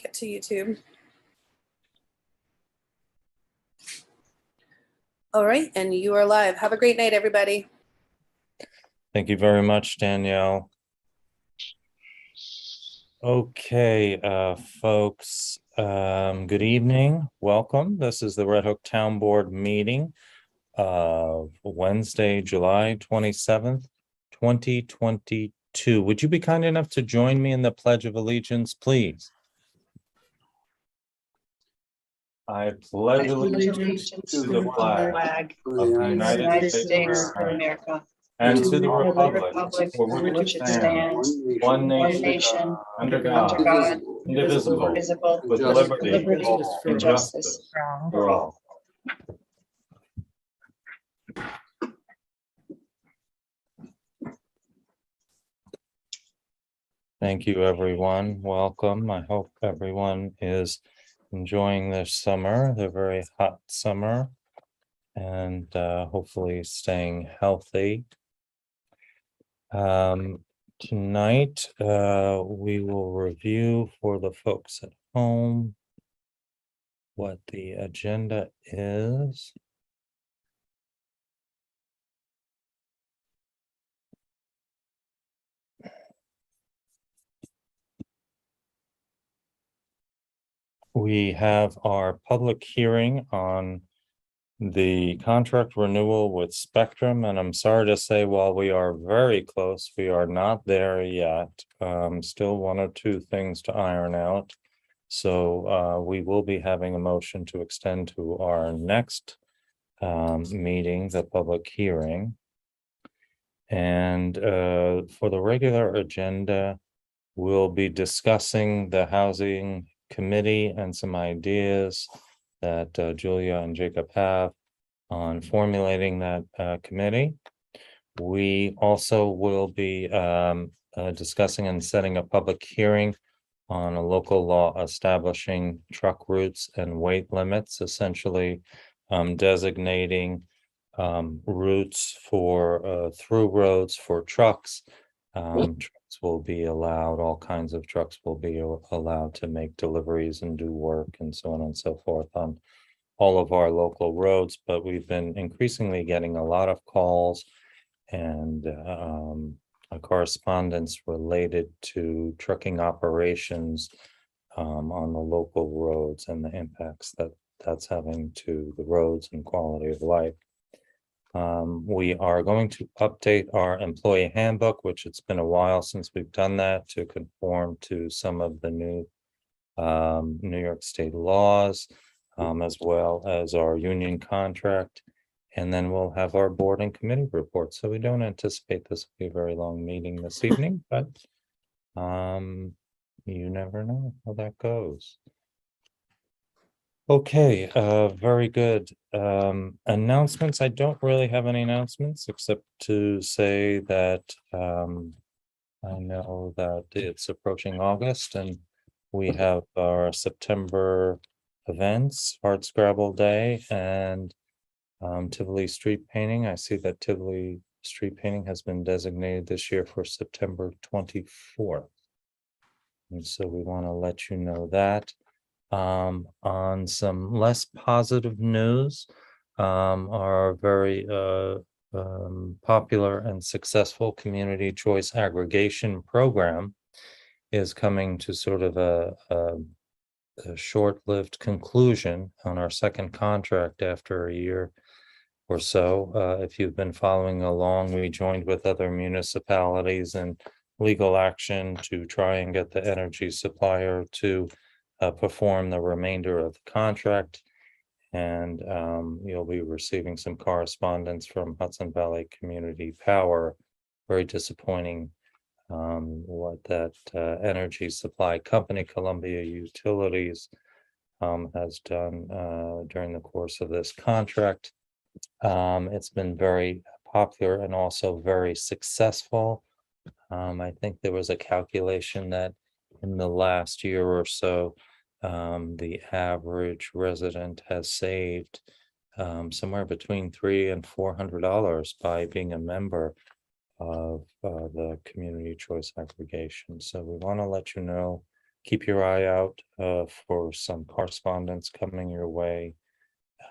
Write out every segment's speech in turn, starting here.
Get to YouTube. All right, and you are live. Have a great night, everybody. Thank you very much, Danielle. Okay, folks, good evening. Welcome. This is the Red Hook Town Board meeting of Wednesday, July 27th, 2022. Would you be kind enough to join me in the Pledge of Allegiance, please? I pledge allegiance to the flag of the United States of America and to the republic for which it stands, one nation, under God, indivisible, with liberty and justice for all. Thank you, everyone. Welcome. I hope everyone is enjoying this summer, the very hot summer, and hopefully staying healthy. Tonight, we will review for the folks at home what the agenda is. We have our public hearing on the contract renewal with Spectrum, and I'm sorry to say, while we are very close, we are not there yet. Still one or two things to iron out. So we will be having a motion to extend to our next meeting, the public hearing. And for the regular agenda, we'll be discussing the housing committee and some ideas that Julia and Jacob have on formulating that committee. We also will be discussing and setting a public hearing on a local law establishing truck routes and weight limits, essentially designating routes for through roads for trucks. Trucks will be allowed, all kinds of trucks will be allowed to make deliveries and do work and so on and so forth on all of our local roads, but we've been increasingly getting a lot of calls and a correspondence related to trucking operations on the local roads and the impacts that that's having to the roads and quality of life. We are going to update our employee handbook, which it's been a while since we've done that, to conform to some of the new New York State laws, as well as our union contract. And then we'll have our board and committee reports. So we don't anticipate this will be a very long meeting this evening, but you never know how that goes. Okay, very good. Announcements. I don't really have any announcements except to say that I know that it's approaching August and we have our September events, Hardscrabble Day and Tivoli Street Painting. I see that Tivoli Street Painting has been designated this year for September 24th. And so we want to let you know that. On some less positive news, our very popular and successful community choice aggregation program is coming to sort of a short-lived conclusion on our second contract after a year or so. If you've been following along, we joined with other municipalities in legal action to try and get the energy supplier to perform the remainder of the contract. And you'll be receiving some correspondence from Hudson Valley Community Power. Very disappointing what that energy supply company, Columbia Utilities, has done during the course of this contract. It's been very popular and also very successful. I think there was a calculation that in the last year or so, the average resident has saved somewhere between $300 and $400 by being a member of the community choice aggregation. So we want to let you know, keep your eye out for some correspondence coming your way,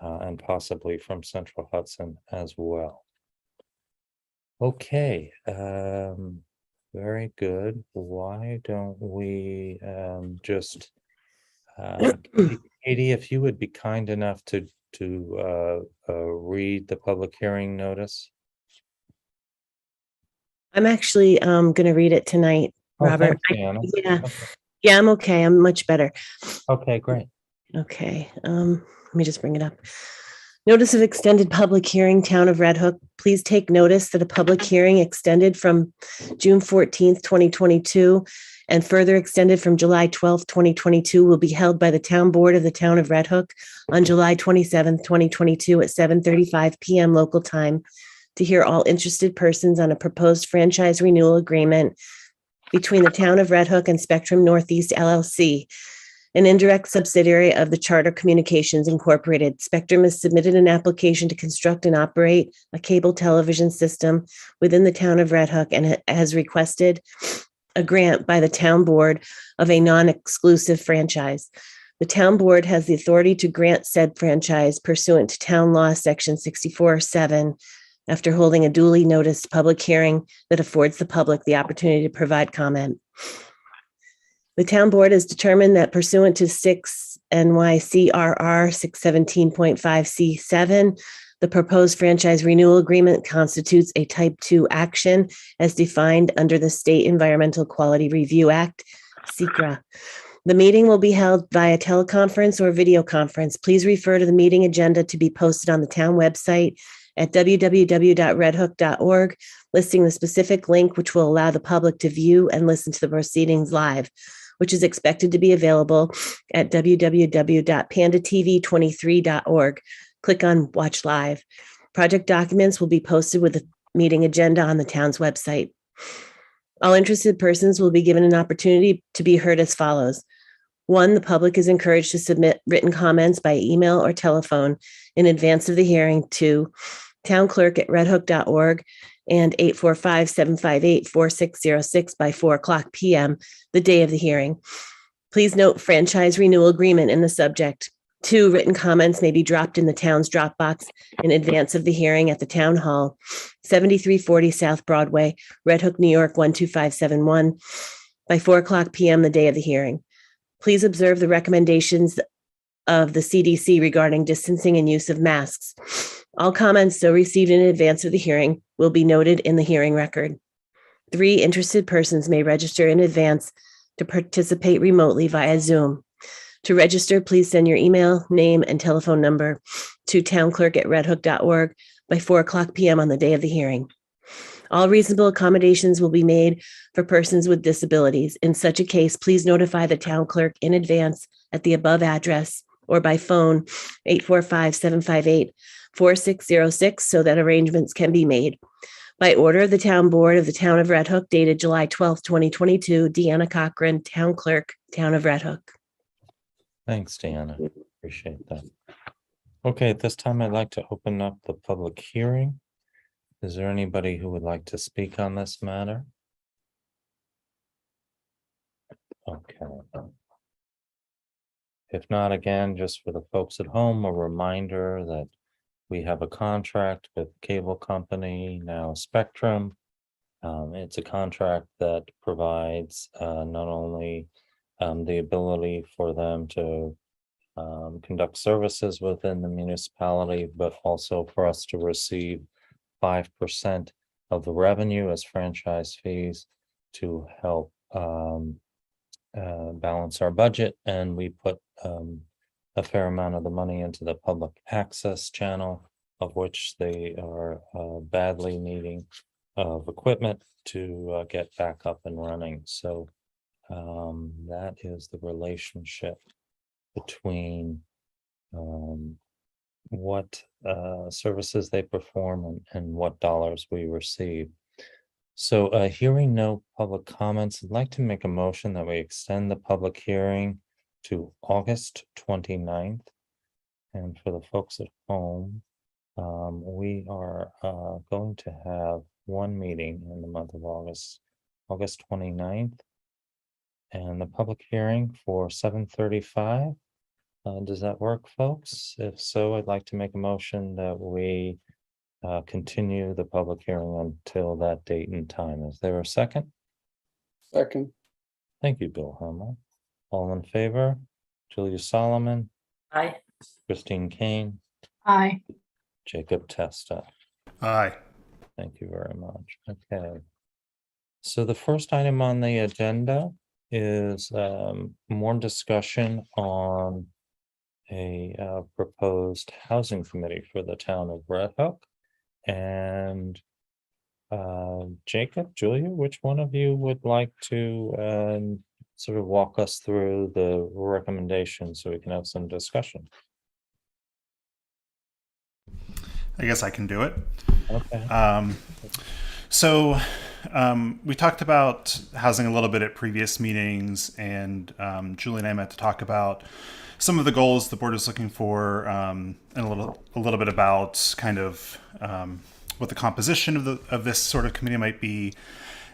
and possibly from Central Hudson as well. Okay, very good. Why don't we just Katie, if you would be kind enough to read the public hearing notice. I'm actually going to read it tonight, Oh, Robert. thanks, Deanna. Yeah, Okay. yeah, I'm okay. I'm much better. Okay, great. Okay, let me just bring it up. Notice of extended public hearing, Town of Red Hook. Please take notice that a public hearing extended from June 14th, 2022, and further extended from July 12th, 2022, will be held by the Town Board of the Town of Red Hook on July 27th, 2022 at 7:35 p.m. local time to hear all interested persons on a proposed franchise renewal agreement between the Town of Red Hook and Spectrum Northeast LLC, an indirect subsidiary of the Charter Communications Incorporated. Spectrum has submitted an application to construct and operate a cable television system within the Town of Red Hook and has requested a grant by the Town Board of a non-exclusive franchise. The Town Board has the authority to grant said franchise pursuant to Town Law, Section 64(7), after holding a duly noticed public hearing that affords the public the opportunity to provide comment. The Town Board has determined that pursuant to 6 NYCRR 617.5C7, the proposed franchise renewal agreement constitutes a Type 2 action as defined under the State Environmental Quality Review Act, SECRA. The meeting will be held via teleconference or video conference. Please refer to the meeting agenda to be posted on the town website at www.redhook.org, listing the specific link which will allow the public to view and listen to the proceedings live, which is expected to be available at www.pandatv23.org. Click on Watch Live. Project documents will be posted with the meeting agenda on the town's website. All interested persons will be given an opportunity to be heard as follows. 1, the public is encouraged to submit written comments by email or telephone in advance of the hearing to townclerk@redhook.org and 845-758-4606 by 4:00 p.m. the day of the hearing. Please note franchise renewal agreement in the subject. 2, written comments may be dropped in the town's Dropbox in advance of the hearing at the Town Hall, 7340 South Broadway, Red Hook, New York, 12571, by 4:00 p.m. the day of the hearing. Please observe the recommendations of the CDC regarding distancing and use of masks. All comments so received in advance of the hearing will be noted in the hearing record. 3, interested persons may register in advance to participate remotely via Zoom. To register, please send your email, name, and telephone number to townclerk@redhook.org by 4:00 p.m. on the day of the hearing. All reasonable accommodations will be made for persons with disabilities. In such a case, please notify the town clerk in advance at the above address or by phone 845-758-4606 so that arrangements can be made. By order of the Town Board of the Town of Red Hook, dated July 12th, 2022, Deanna Cochran, Town Clerk, Town of Red Hook. Thanks, Deanna. Appreciate that. Okay, at this time, I'd like to open up the public hearing. Is there anybody who would like to speak on this matter? Okay. If not, again, just for the folks at home, a reminder that we have a contract with cable company, now Spectrum. It's a contract that provides not only the ability for them to conduct services within the municipality, but also for us to receive 5% of the revenue as franchise fees to help balance our budget. And we put a fair amount of the money into the public access channel, of which they are badly needing of equipment to get back up and running. So that is the relationship between what services they perform and what dollars we receive. So hearing no public comments, I'd like to make a motion that we extend the public hearing to August 29th. And for the folks at home, we are going to have one meeting in the month of August, August 29th. And the public hearing for 7:35. Does that work, folks? If so, I'd like to make a motion that we continue the public hearing until that date and time. Is there a second? Second. Thank you, Bill Hummer. All in favor? Julia Solomon, Aye. Christine Kane, Aye. Jacob Testa. Aye. Thank you very much. Okay. So the first item on the agenda is more discussion on a proposed housing committee for the town of Red Hook. And Jacob, Julia, which one of you would like to sort of walk us through the recommendations so we can have some discussion? I guess I can do it. Okay. So we talked about housing a little bit at previous meetings, and Julie and I met to talk about some of the goals the board is looking for, and a little bit about kind of what the composition of this sort of committee might be,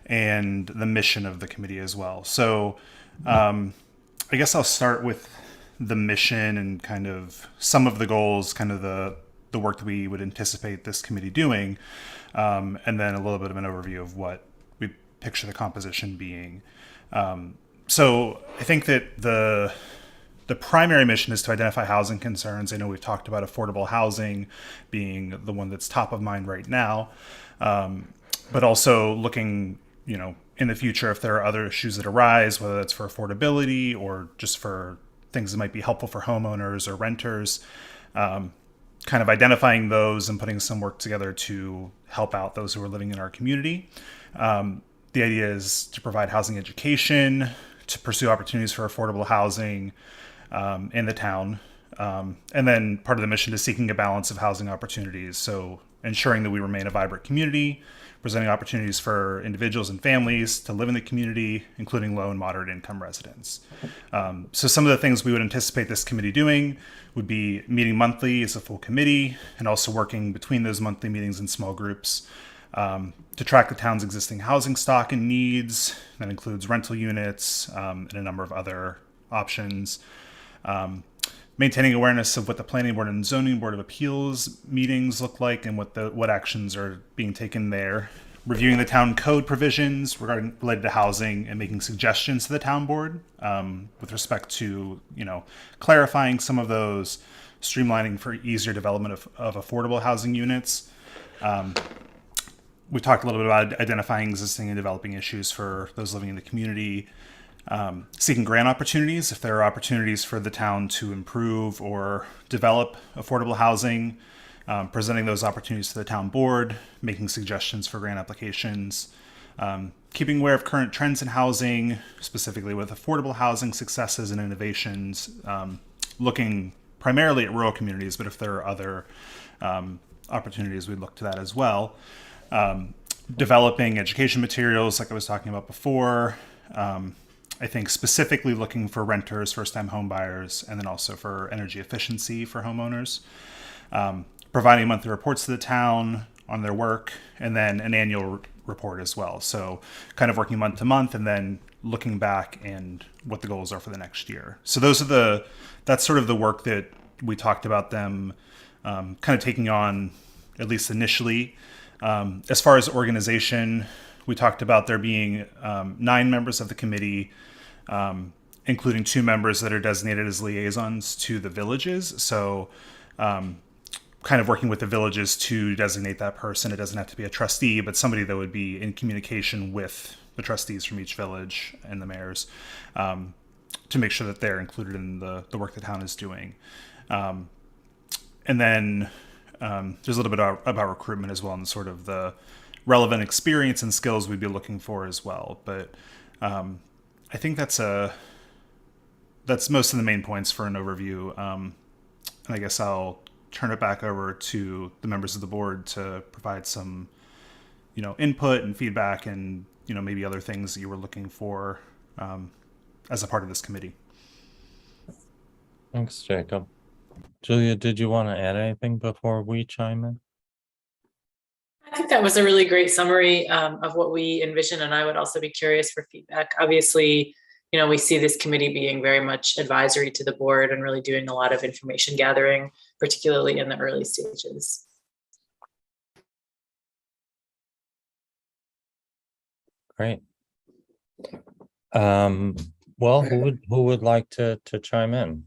and the mission of the committee as well. So I guess I'll start with the mission and kind of some of the goals, kind of the work that we would anticipate this committee doing, and then a little bit of an overview of what we picture the composition being. So I think that the primary mission is to identify housing concerns. I know we've talked about affordable housing being the one that's top of mind right now, but also looking, in the future, if there are other issues that arise, whether that's for affordability or just for things that might be helpful for homeowners or renters, kind of identifying those and putting some work together to help out those who are living in our community. The idea is to provide housing education, to pursue opportunities for affordable housing in the town. And then part of the mission is seeking a balance of housing opportunities. So ensuring that we remain a vibrant community, presenting opportunities for individuals and families to live in the community, including low and moderate income residents. So some of the things we would anticipate this committee doing would be meeting monthly as a full committee, and also working between those monthly meetings in small groups to track the town's existing housing stock and needs. That includes rental units and a number of other options. Maintaining awareness of what the Planning Board and Zoning Board of Appeals meetings look like and what actions are being taken there. Reviewing the town code provisions related to housing and making suggestions to the town board with respect to, clarifying some of those, streamlining for easier development of affordable housing units. We talked a little bit about identifying existing and developing issues for those living in the community. Seeking grant opportunities, if there are opportunities for the town to improve or develop affordable housing, presenting those opportunities to the town board, making suggestions for grant applications, keeping aware of current trends in housing, specifically with affordable housing successes and innovations, looking primarily at rural communities, but if there are other opportunities, we'd look to that as well. Developing education materials, like I was talking about before, I think specifically looking for renters, first-time home buyers, and then also for energy efficiency for homeowners. Providing monthly reports to the town on their work, and then an annual report as well. So kind of working month to month and then looking back and what the goals are for the next year. So that's sort of the work that we talked about them kind of taking on, at least initially. As far as organization, we talked about there being 9 members of the committee, including 2 members that are designated as liaisons to the villages. So kind of working with the villages to designate that person. It doesn't have to be a trustee, but somebody that would be in communication with the trustees from each village and the mayors to make sure that they're included in the work the town is doing. And then there's a little bit about recruitment as well, and sort of the relevant experience and skills we'd be looking for as well. But I think that's most of the main points for an overview. And I guess I'll turn it back over to the members of the board to provide some, input and feedback and, maybe other things that you were looking for as a part of this committee. Thanks, Jacob. Julia, did you want to add anything before we chime in? I think that was a really great summary of what we envision, and I would also be curious for feedback. Obviously, we see this committee being very much advisory to the board and really doing a lot of information gathering, particularly in the early stages. Great. Well, who would like to chime in?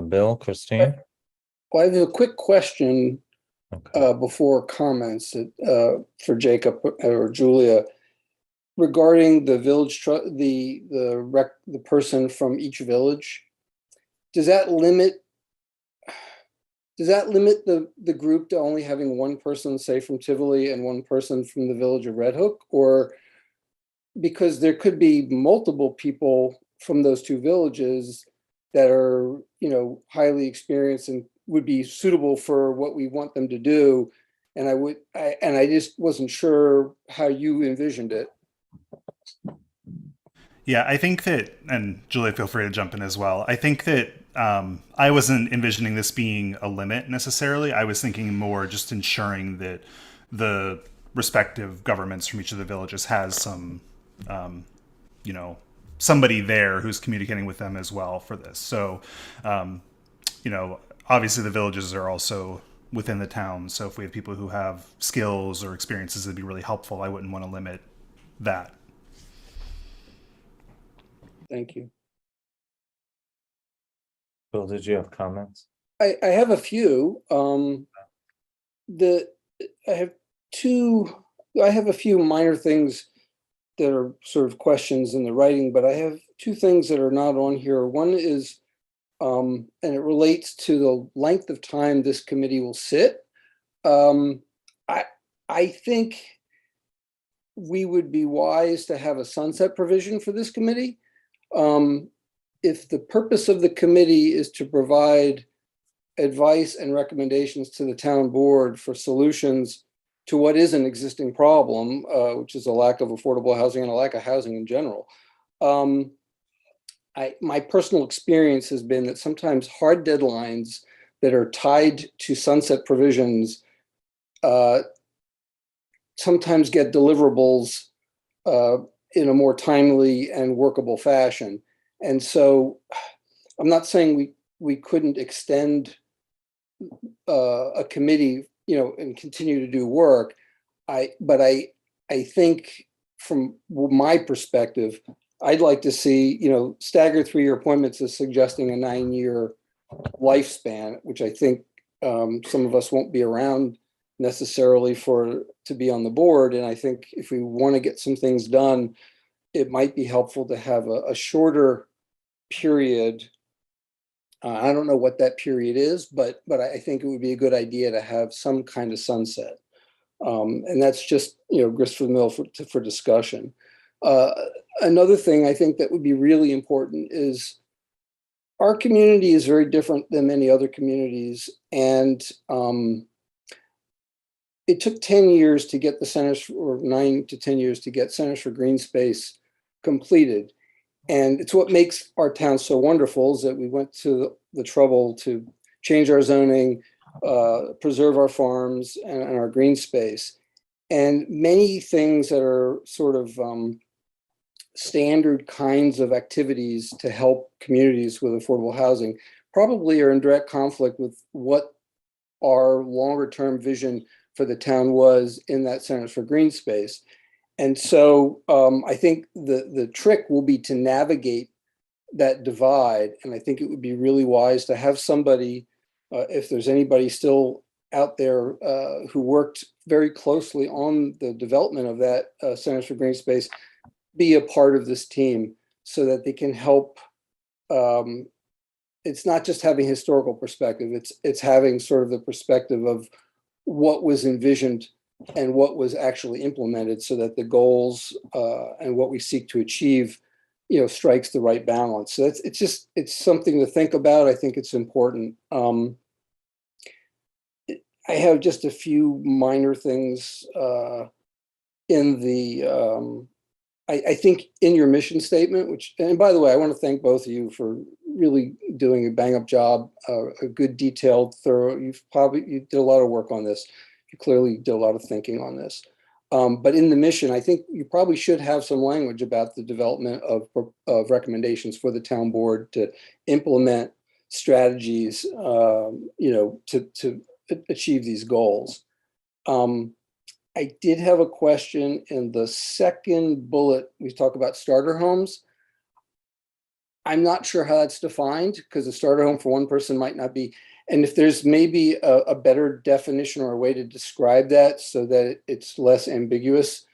Bill, Christine? Well, I have a quick question Okay. before comments for Jacob or Julia regarding the village, the person from each village. Does that limit the group to only having one person, say, from Tivoli and one person from the village of Red Hook? Or because there could be multiple people from those two villages that are, highly experienced and would be suitable for what we want them to do. And I just wasn't sure how you envisioned it. Yeah, I think that, and Julia, feel free to jump in as well. I think that I wasn't envisioning this being a limit necessarily. I was thinking more just ensuring that the respective governments from each of the villages has some, somebody there who's communicating with them as well for this. So, obviously the villages are also within the town. So if we have people who have skills or experiences that'd be really helpful, I wouldn't want to limit that. Thank you. Bill, did you have comments? I have a few. I have a few minor things that are sort of questions in the writing, but I have two things that are not on here. One is, and it relates to the length of time this committee will sit. I think we would be wise to have a sunset provision for this committee. If the purpose of the committee is to provide advice and recommendations to the town board for solutions to what is an existing problem, which is a lack of affordable housing and a lack of housing in general. My personal experience has been that sometimes hard deadlines that are tied to sunset provisions sometimes get deliverables in a more timely and workable fashion. And so I'm not saying we couldn't extend a committee, and continue to do work. But I think from my perspective, I'd like to see, staggered 3-year appointments is suggesting a 9-year lifespan, which I think some of us won't be around necessarily to be on the board. And I think if we want to get some things done, it might be helpful to have a shorter period. I don't know what that period is, but I think it would be a good idea to have some kind of sunset. And that's just, grist for the mill for discussion. Another thing I think that would be really important is our community is very different than many other communities. And it took 10 years to get the Centers, or 9 to 10 years to get Centers for Green Space completed. And it's what makes our town so wonderful is that we went to the trouble to change our zoning, preserve our farms and our green space. And many things that are sort of standard kinds of activities to help communities with affordable housing probably are in direct conflict with what our longer term vision for the town was in that Centers for Green Space. And so I think the trick will be to navigate that divide. And I think it would be really wise to have somebody, if there's anybody still out there who worked very closely on the development of that Centers for Green Space, be a part of this team so that they can help. It's not just having historical perspective, it's having sort of the perspective of what was envisioned and what was actually implemented so that the goals and what we seek to achieve, strikes the right balance. So it's something to think about. I think it's important. I have just a few minor things in the, I think in your mission statement, and by the way, I want to thank both of you for really doing a bang up job, a good detailed, thorough, you did a lot of work on this. You clearly did a lot of thinking on this. But in the mission, I think you probably should have some language about the development of recommendations for the town board to implement strategies, to achieve these goals. I did have a question in the second bullet. We talk about starter homes. I'm not sure how that's defined, because a starter home for one person might not be. And if there's maybe a better definition or a way to describe that so that it's less ambiguous,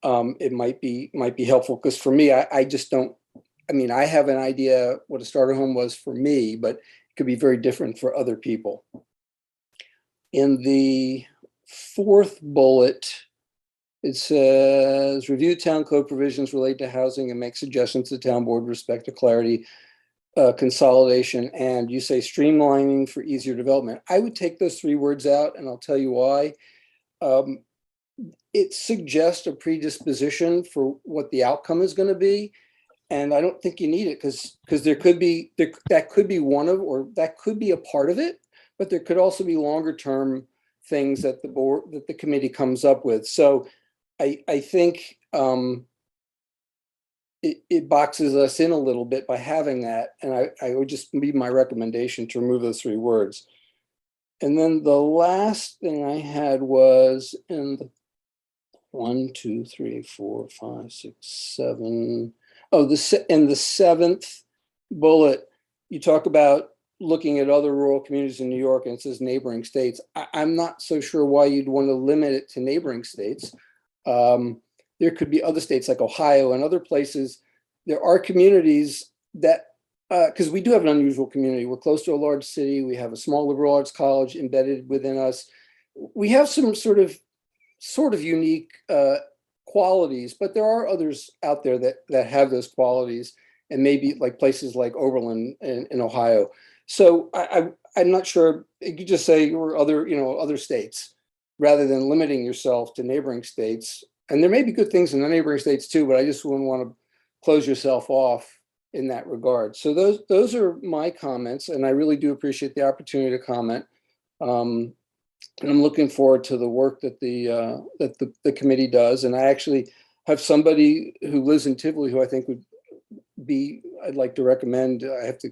it might be helpful. Because for me, I just don't. I mean, I have an idea what a starter home was for me, but it could be very different for other people. In the fourth bullet, it says, review town code provisions related to housing and make suggestions to the town board with respect to clarity, consolidation, and you say streamlining for easier development. I would take those 3 words out, and I'll tell you why. It suggests a predisposition for what the outcome is going to be. And I don't think you need it, because that could be one of, or that could be a part of it, but there could also be longer term things that the committee comes up with. So I think it boxes us in a little bit by having that. And I would just be my recommendation to remove those 3 words. And then the last thing I had was in the 1, 2, 3, 4, 5, 6, 7. Oh, in the 7th bullet, you talk about looking at other rural communities in New York, and it says neighboring states. I'm not so sure why you'd want to limit it to neighboring states. There could be other states like Ohio and other places. There are communities that, because we do have an unusual community. We're close to a large city. We have a small liberal arts college embedded within us. We have some sort of unique qualities, but there are others out there that have those qualities, and maybe like places like Oberlin in Ohio. So I'm not sure. You could just say or other states, rather than limiting yourself to neighboring states. And there may be good things in the neighboring states too, but I just wouldn't want to close yourself off in that regard. So those are my comments, and I really do appreciate the opportunity to comment. And I'm looking forward to the work that the committee does. And I actually have somebody who lives in Tivoli who I think I'd like to recommend. I have to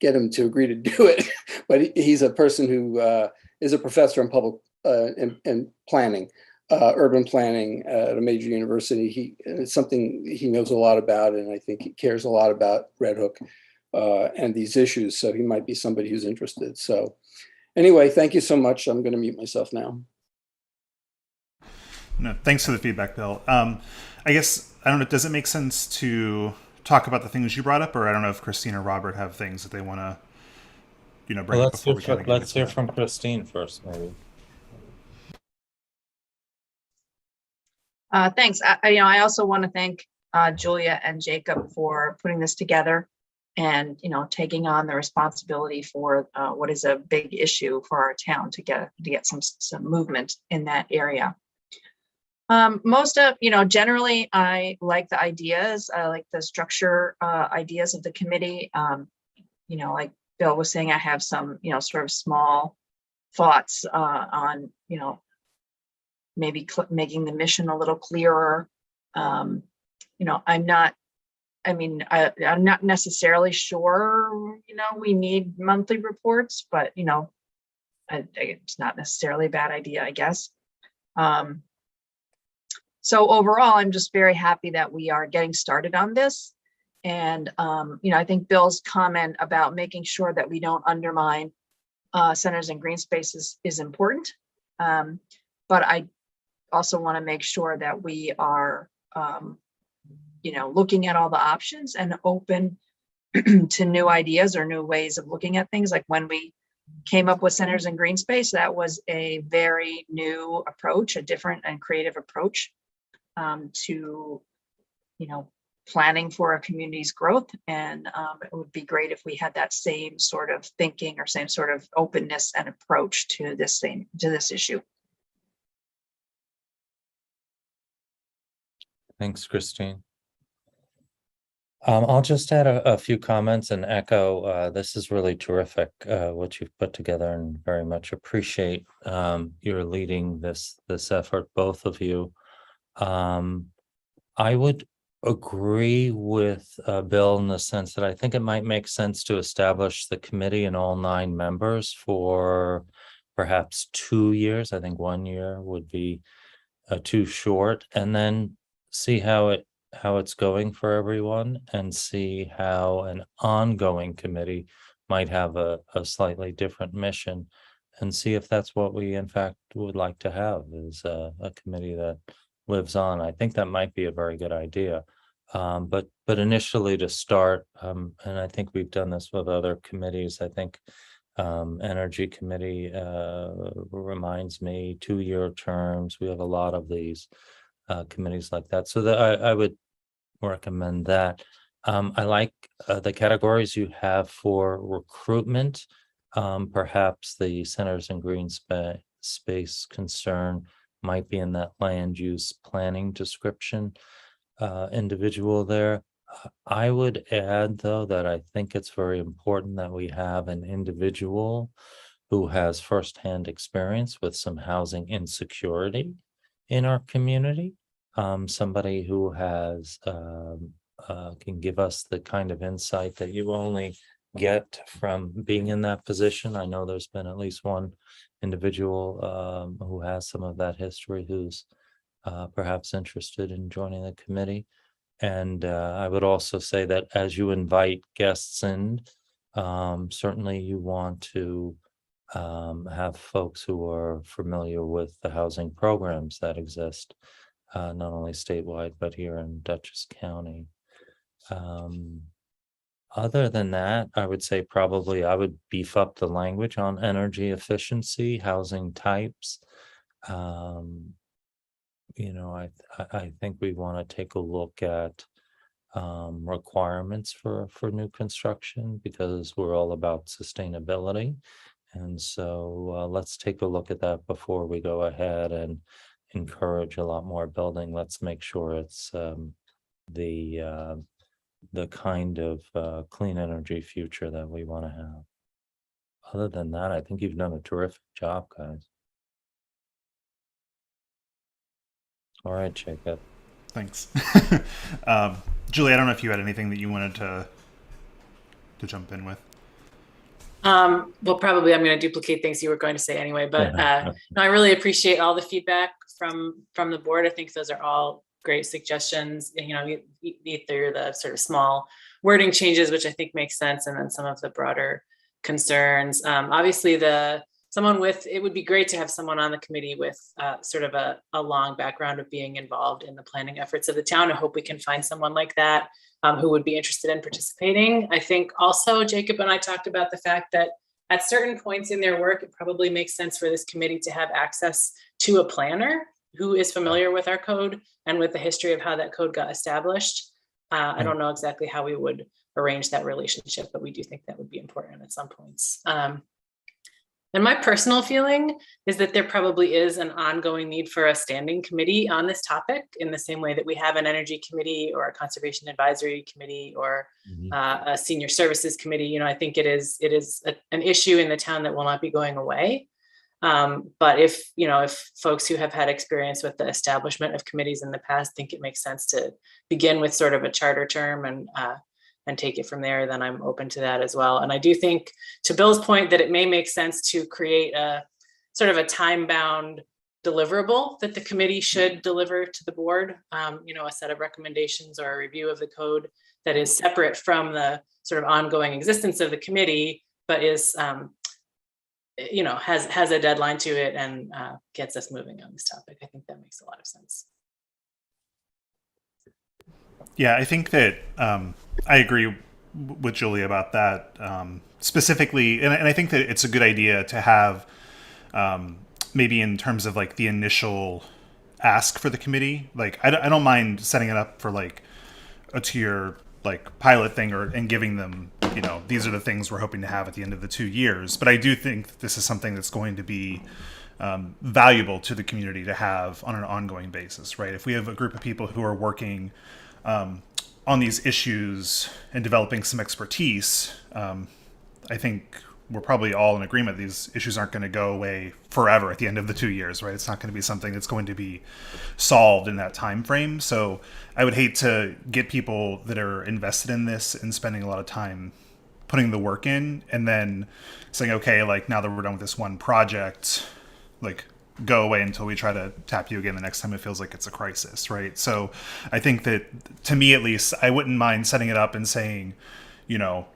get him to agree to do it, but he's a person who is a professor in public and planning, urban planning at a major university. It's something he knows a lot about, and I think he cares a lot about Red Hook and these issues. So he might be somebody who's interested. So anyway, thank you so much. I'm going to mute myself now. No, thanks for the feedback, Bill. I guess, I don't know, does it make sense to talk about the things you brought up, or I don't know if Christine or Robert have things that they want to, bring up before we kind of Let's hear from Christine first, maybe. Thanks. I also want to thank Julia and Jacob for putting this together and, taking on the responsibility for what is a big issue for our town to get some movement in that area. Generally, I like the ideas. I like the structure ideas of the committee. Like Bill was saying, I have some, sort of small thoughts on, maybe making the mission a little clearer. I'm not necessarily sure, we need monthly reports, but, it's not necessarily a bad idea, I guess. So overall, I'm just very happy that we are getting started on this. And, I think Bill's comment about making sure that we don't undermine centers and green spaces is important. But I also want to make sure that we are, looking at all the options and open to new ideas or new ways of looking at things. Like when we came up with centers and green space, that was a very new approach, a different and creative approach to, planning for a community's growth. And it would be great if we had that same sort of thinking or same sort of openness and approach to this issue. Thanks, Christine. I'll just add a few comments and echo. This is really terrific what you've put together, and very much appreciate your leading this effort, both of you. I would agree with Bill in the sense that I think it might make sense to establish the committee and all 9 members for perhaps 2 years. I think 1 year would be too short, and then see how it's going for everyone, and see how an ongoing committee might have a slightly different mission, and see if that's what we in fact would like to have, is a committee that lives on. I think that might be a very good idea. But initially to start, and I think we've done this with other committees, I think Energy Committee reminds me, 2-year terms. We have a lot of these committees like that. So that I would recommend that. I like the categories you have for recruitment. Perhaps the Centers and Green Space concern might be in that land use planning description individual there. I would add, though, that I think it's very important that we have an individual who has firsthand experience with some housing insecurity in our community. Somebody who has can give us the kind of insight that you only get from being in that position. I know there's been at least one individual who has some of that history, who's perhaps interested in joining the committee. And I would also say that as you invite guests in, certainly you want to have folks who are familiar with the housing programs that exist, not only statewide, but here in Dutchess County. Other than that, I would say probably I would beef up the language on energy efficiency, housing types. I think we want to take a look at requirements for new construction, because we're all about sustainability. And so let's take a look at that before we go ahead and encourage a lot more building. Let's make sure it's the kind of clean energy future that we want to have. Other than that, I think you've done a terrific job, guys. All right, Jacob. Thanks. Julie, I don't know if you had anything that you wanted to jump in with. Well, probably I'm going to duplicate things you were going to say anyway, but no, I really appreciate all the feedback from the board. I think those are all great suggestions. Either the sort of small wording changes, which I think makes sense, and then some of the broader concerns. Obviously, it would be great to have someone on the committee with sort of a long background of being involved in the planning efforts of the town. I hope we can find someone like that who would be interested in participating. I think also Jacob and I talked about the fact that at certain points in their work, it probably makes sense for this committee to have access to a planner who is familiar with our code and with the history of how that code got established. I don't know exactly how we would arrange that relationship, but we do think that would be important at some points. And my personal feeling is that there probably is an ongoing need for a standing committee on this topic, in the same way that we have an energy committee or a conservation advisory committee or a senior services committee. I think it is an issue in the town that will not be going away. But if folks who have had experience with the establishment of committees in the past think it makes sense to begin with sort of a charter term and take it from there, then I'm open to that as well. And I do think, to Bill's point, that it may make sense to create a sort of a time-bound deliverable that the committee should deliver to the board, a set of recommendations or a review of the code that is separate from the sort of ongoing existence of the committee, but is, has a deadline to it and gets us moving on this topic. I think that makes a lot of sense. Yeah, I think that I agree with Julie about that specifically. And I think that it's a good idea to have maybe in terms of like the initial ask for the committee. Like, I don't mind setting it up for like a 2-year like pilot thing and giving them, these are the things we're hoping to have at the end of the 2 years. But I do think this is something that's going to be valuable to the community to have on an ongoing basis, right? If we have a group of people who are working on these issues and developing some expertise, I think we're probably all in agreement these issues aren't going to go away forever at the end of the 2 years, right? It's not going to be something that's going to be solved in that time frame. So I would hate to get people that are invested in this and spending a lot of time putting the work in and then saying, okay, like now that we're done with this one project, like go away until we try to tap you again the next time it feels like it's a crisis, right? So I think that, to me at least, I wouldn't mind setting it up and saying, you know,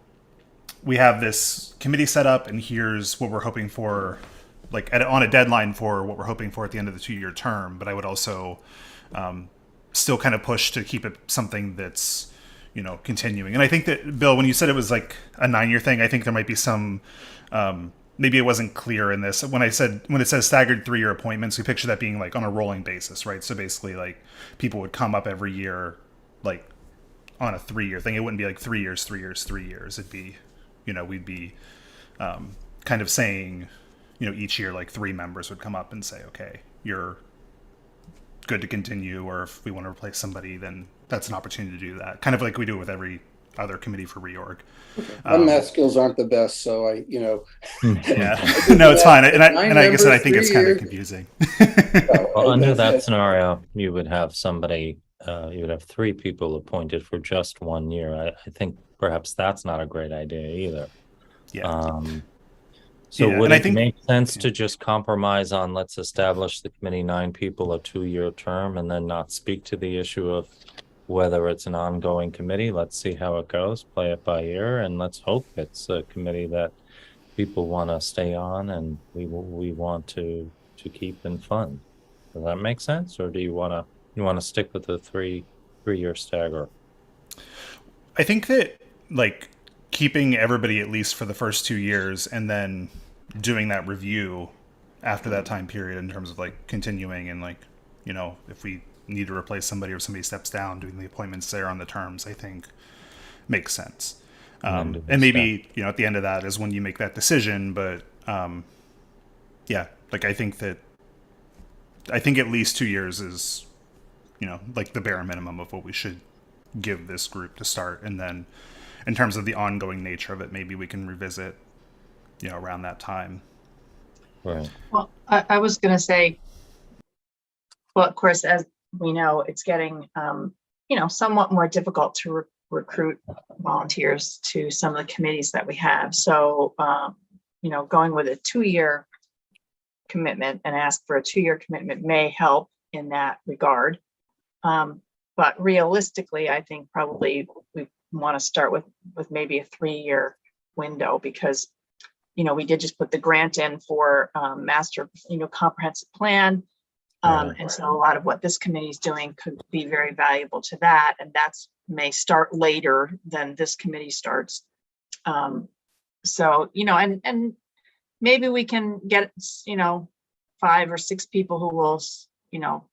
we have this committee set up and here's what we're hoping for, like on a deadline for what we're hoping for at the end of the 2-year term. But I would also still kind of push to keep it something that's, you know, continuing. And I think that, Bill, when you said it was like a 9-year thing, I think there might be some, maybe it wasn't clear in this. When it says staggered 3-year appointments, we picture that being like on a rolling basis, right? So basically like people would come up every year, like on a 3-year thing. It wouldn't be like 3 years, 3 years, 3 years. It'd be, you know, we'd be kind of saying, you know, each year like 3 members would come up and say, okay, you're good to continue, or if we want to replace somebody, then that's an opportunity to do that. Kind of like we do with every other committee for reorg. My math skills aren't the best, so yeah, no, it's fine. And I guess I think it's kind of confusing. Well, under that scenario, you would have somebody, you would have 3 people appointed for just 1 year. I think perhaps that's not a great idea either. Yeah. So Yeah, would and I it think- make sense to just compromise on, let's establish the committee 9 people, a 2-year term, and then not speak to the issue of whether it's an ongoing committee? Let's see how it goes, play it by ear, and let's hope it's a committee that people want to stay on and we want to keep and fund. Does that make sense, or do you want to stick with the 3-year stagger? I think that like keeping everybody at least for the first 2 years and then doing that review after that time period in terms of like continuing and like, you know, if we need to replace somebody or somebody steps down, doing the appointments there on the terms, I think makes sense. And maybe, you know, at the end of that is when you make that decision. But yeah, like I think at least 2 years is, you know, like the bare minimum of what we should give this group to start. And then in terms of the ongoing nature of it, maybe we can revisit, you know, around that time. Right. Well, I was going to say, well, of course, as we know, it's getting, you know, somewhat more difficult to recruit volunteers to some of the committees that we have. So, you know, going with a 2-year commitment and ask for a 2-year commitment may help in that regard. But realistically, I think probably we want to start with maybe a 3-year window, because, you know, we did just put the grant in for master, you know, comprehensive plan. And so a lot of what this committee is doing could be very valuable to that. And that's may start later than this committee starts. So, you know, and maybe we can get, you know, 5 or 6 people who will, you know,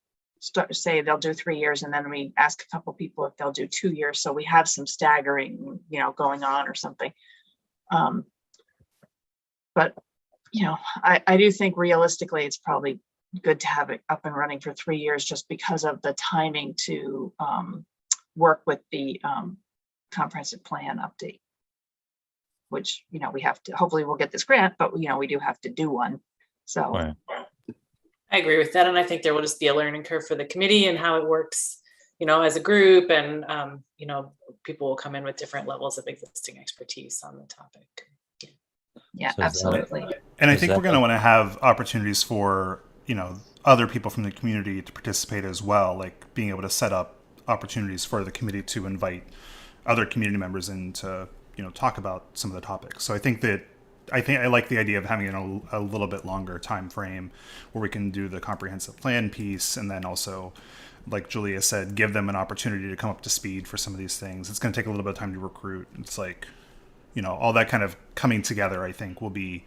say they'll do 3 years, and then we ask a couple people if they'll do 2 years. So we have some staggering, you know, going on or something. But, you know, I do think realistically, it's probably good to have it up and running for 3 years, just because of the timing to work with the comprehensive plan update, which, you know, we have to, hopefully we'll get this grant, but, you know, we do have to do one. So Right. I agree with that. And I think there will just be a learning curve for the committee and how it works, you know, as a group. And, you know, people will come in with different levels of existing expertise on the topic. yeah, So is that- absolutely. And I Is think that we're going to want to have opportunities for, you know, other people from the community to participate as well, like being able to set up opportunities for the committee to invite other community members in to, you know, talk about some of the topics. So I think I like the idea of having a little bit longer time frame where we can do the comprehensive plan piece, and then also, like Julia said, give them an opportunity to come up to speed for some of these things. It's going to take a little bit of time to recruit. It's like, you know, all that kind of coming together, I think will be,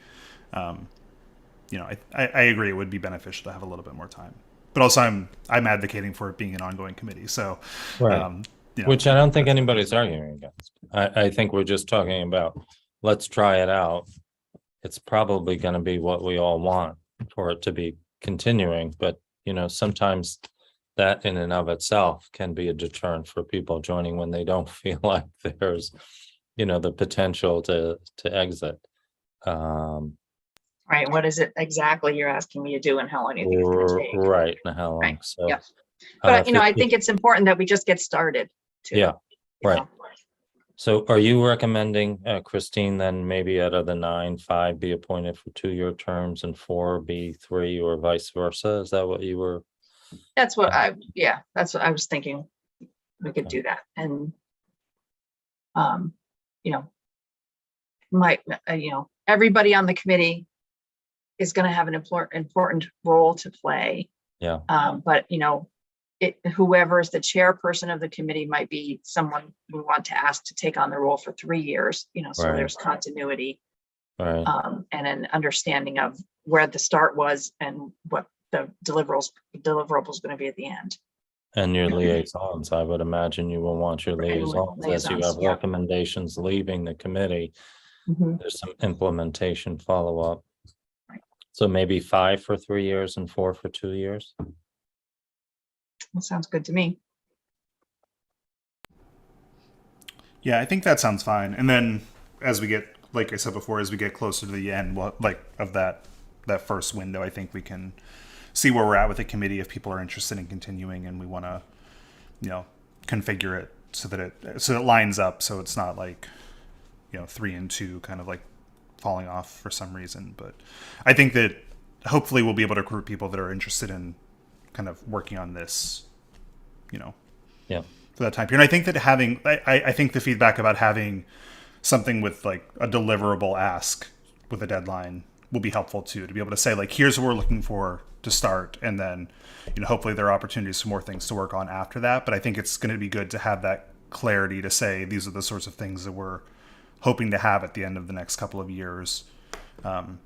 you know, I agree it would be beneficial to have a little bit more time. But also I'm advocating for it being an ongoing committee. So, Right. you know, Which I don't think anybody's arguing against. I think we're just talking about, let's try it out. It's probably going to be what we all want for it to be continuing, but, you know, sometimes that in and of itself can be a deterrent for people joining when they don't feel like there's, you know, the potential to exit. Right, what is it exactly you're asking me to do and how long do you think it's gonna take? Right, and how long, Right, so. yep. But, you know, I 50 think it's important that we just get started too. Yeah, you right. know? So are you recommending, Christine, then maybe out of the 9, 5 be appointed for 2-year terms and 4 be 3, or vice versa? Is that what you were? That's what that's what I was thinking. We could do that and, you know, everybody on the committee is gonna have an important role to play. Yeah, But, you know, whoever is the chairperson of the committee might be someone we want to ask to take on the role for 3 years, you know, so Right. there's continuity, right. and an understanding of where the start was and what the deliverables going to be at the end. And your liaisons, I would imagine you will want your Right, liaisons, as you liaisons, have yeah. recommendations leaving the committee. Mhm. There's some implementation follow-up. Right. So maybe 5 for 3 years and 4 for 2 years? That sounds good to me. Yeah, I think that sounds fine. And then as we get, like I said before, as we get closer to the end, of that first window, I think we can see where we're at with the committee if people are interested in continuing and we want to, you know, configure it so that it lines up, so it's not like, you know, 3 and 2 kind of like falling off for some reason. But I think that hopefully we'll be able to recruit people that are interested in kind of working on this, you know, Yeah. for that time period. And I think that I think the feedback about having something with like a deliverable ask with a deadline will be helpful too, to be able to say like, here's what we're looking for to start. And then, you know, hopefully there are opportunities for more things to work on after that. But I think it's going to be good to have that clarity to say, these are the sorts of things that we're hoping to have at the end of the next couple of years. And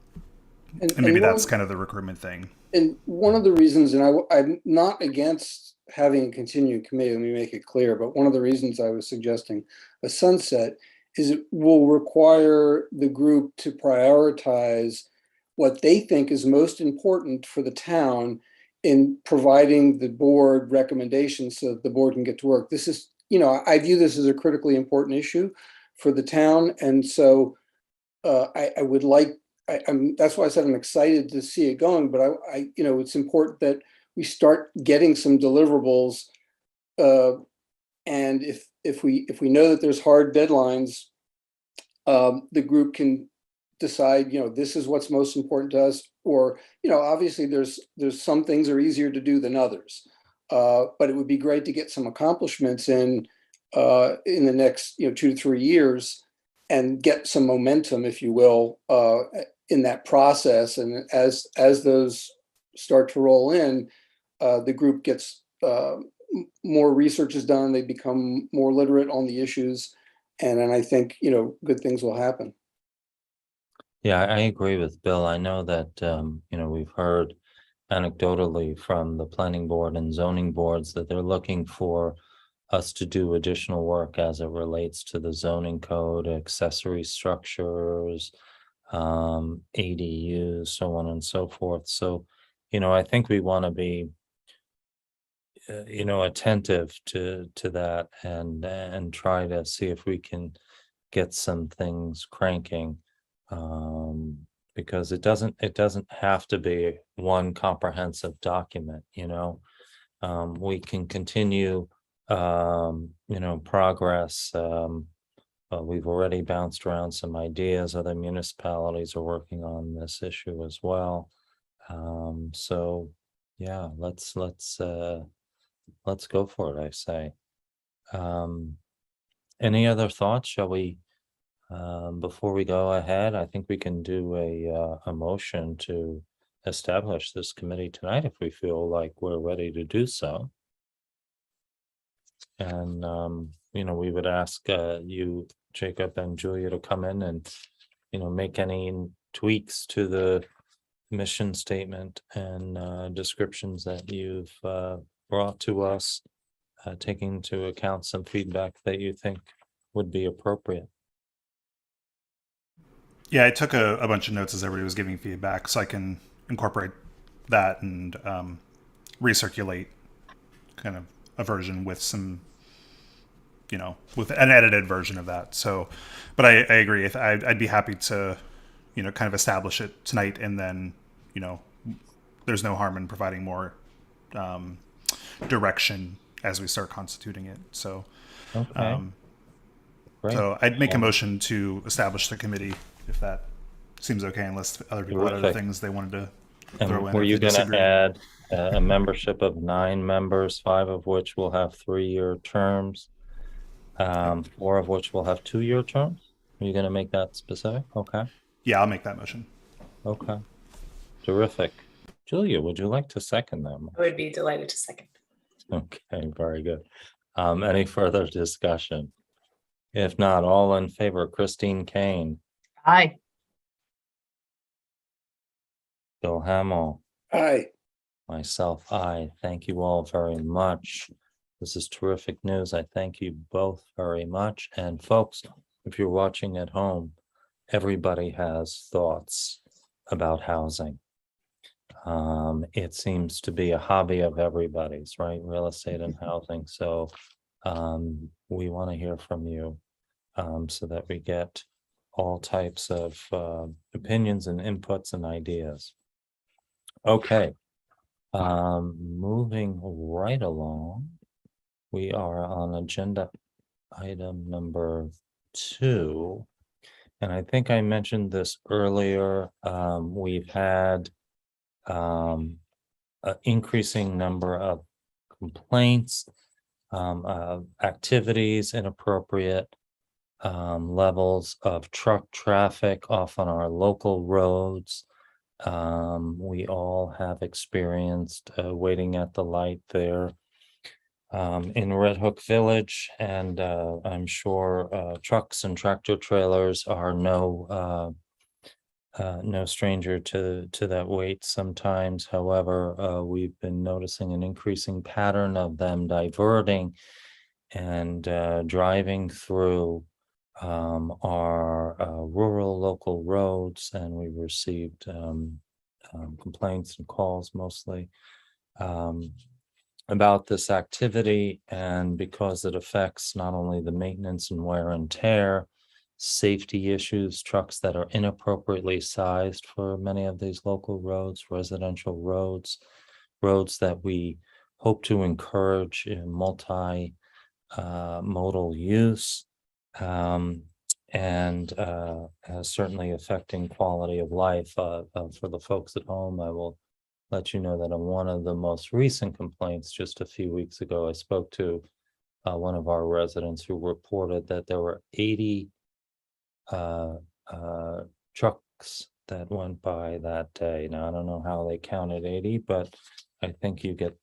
maybe that's kind of the recruitment thing. And one of the reasons, and I'm not against having a continuing committee, let me make it clear, but one of the reasons I was suggesting a sunset is it will require the group to prioritize what they think is most important for the town in providing the board recommendations so that the board can get to work. This is, you know, I view this as a critically important issue for the town. And so I would like, that's why I said I'm excited to see it going, but I you know, it's important that we start getting some deliverables. And if we know that there's hard deadlines, the group can decide, you know, this is what's most important to us, or, you know, obviously there's some things are easier to do than others. But it would be great to get some accomplishments in the next, you know, 2 to 3 years and get some momentum, if you will, in that process. And as those start to roll in, the group gets more research is done, they become more literate on the issues, and then I think, you know, good things will happen. Yeah, I agree with Bill. I know that, you know, we've heard anecdotally from the planning board and zoning boards that they're looking for us to do additional work as it relates to the zoning code, accessory structures, ADUs, so on and so forth. So, you know, I think we want to be, you know, attentive to that and try to see if we can get some things cranking. Because it doesn't have to be one comprehensive document, you know. We can continue, you know, progress. We've already bounced around some ideas. Other municipalities are working on this issue as well. So yeah, let's go for it, I say. Any other thoughts? Shall we? Before we go ahead, I think we can do a motion to establish this committee tonight if we feel like we're ready to do so. And, you know, we would ask you, Jacob and Julia, to come in and, you know, make any tweaks to the mission statement and descriptions that you've brought to us, taking into account some feedback that you think would be appropriate. Yeah, I took a bunch of notes as everybody was giving feedback, so I can incorporate that and recirculate kind of a version with some, with an edited version of that. So, but I agree. I'd be happy to kind of establish it tonight, and then, there's no harm in providing more direction as we start constituting it. So, Okay. Great. so I'd make a motion to establish the committee if that seems okay, unless other people had other Terrific. things they wanted to And throw in. were if you they going to disagree. add a membership of 9 members, 5 of which will have 3-year terms, 4 of which will have 2-year terms? Are you going to make that specific? Okay. Yeah, I'll make that motion. Okay. Terrific. Julia, would you like to second them? I would be delighted to second. Okay, very good. Any further discussion? If not, all in favor, Christine Kane, Aye. Bill Hamel, Aye. myself, I thank you all very much. This is terrific news. I thank you both very much. And folks, if you're watching at home, everybody has thoughts about housing. It seems to be a hobby of everybody's, right? Real estate and housing. So we want to hear from you so that we get all types of opinions and inputs and ideas. Okay, moving right along, we are on agenda item number 2. And I think I mentioned this earlier. We've had an increasing number of complaints, activities, inappropriate levels of truck traffic off on our local roads. We all have experienced waiting at the light there in Red Hook Village, and I'm sure trucks and tractor trailers are no stranger to that wait sometimes. However, we've been noticing an increasing pattern of them diverting and driving through our rural local roads, and we received complaints and calls mostly about this activity. And because it affects not only the maintenance and wear and tear, safety issues, trucks that are inappropriately sized for many of these local roads, residential roads, roads that we hope to encourage in multi-modal use, and certainly affecting quality of life. For the folks at home, I will let you know that on one of the most recent complaints just a few weeks ago, I spoke to one of our residents who reported that there were 80 trucks that went by that day. Now, I don't know how they counted 80, but I think you get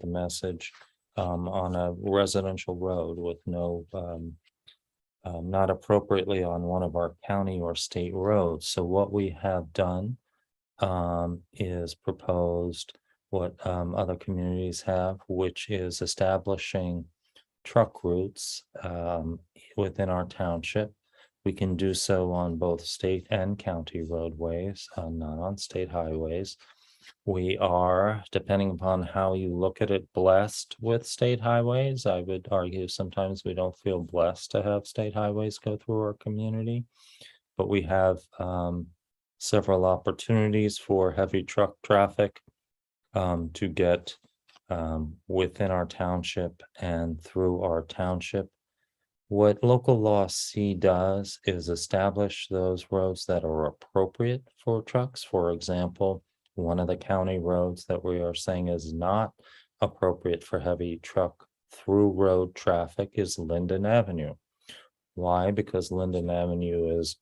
the message. On a residential road with no not appropriately on one of our county or state roads. So what we have done is proposed what other communities have, which is establishing truck routes within our township. We can do so on both state and county roadways, not on state highways. We are, depending upon how you look at it, blessed with state highways. I would argue sometimes we don't feel blessed to have state highways go through our community, but we have several opportunities for heavy truck traffic to get within our township and through our township. What local law C does is establish those roads that are appropriate for trucks. For example, one of the county roads that we are saying is not appropriate for heavy truck through road traffic is Linden Avenue. Why? Because Linden Avenue is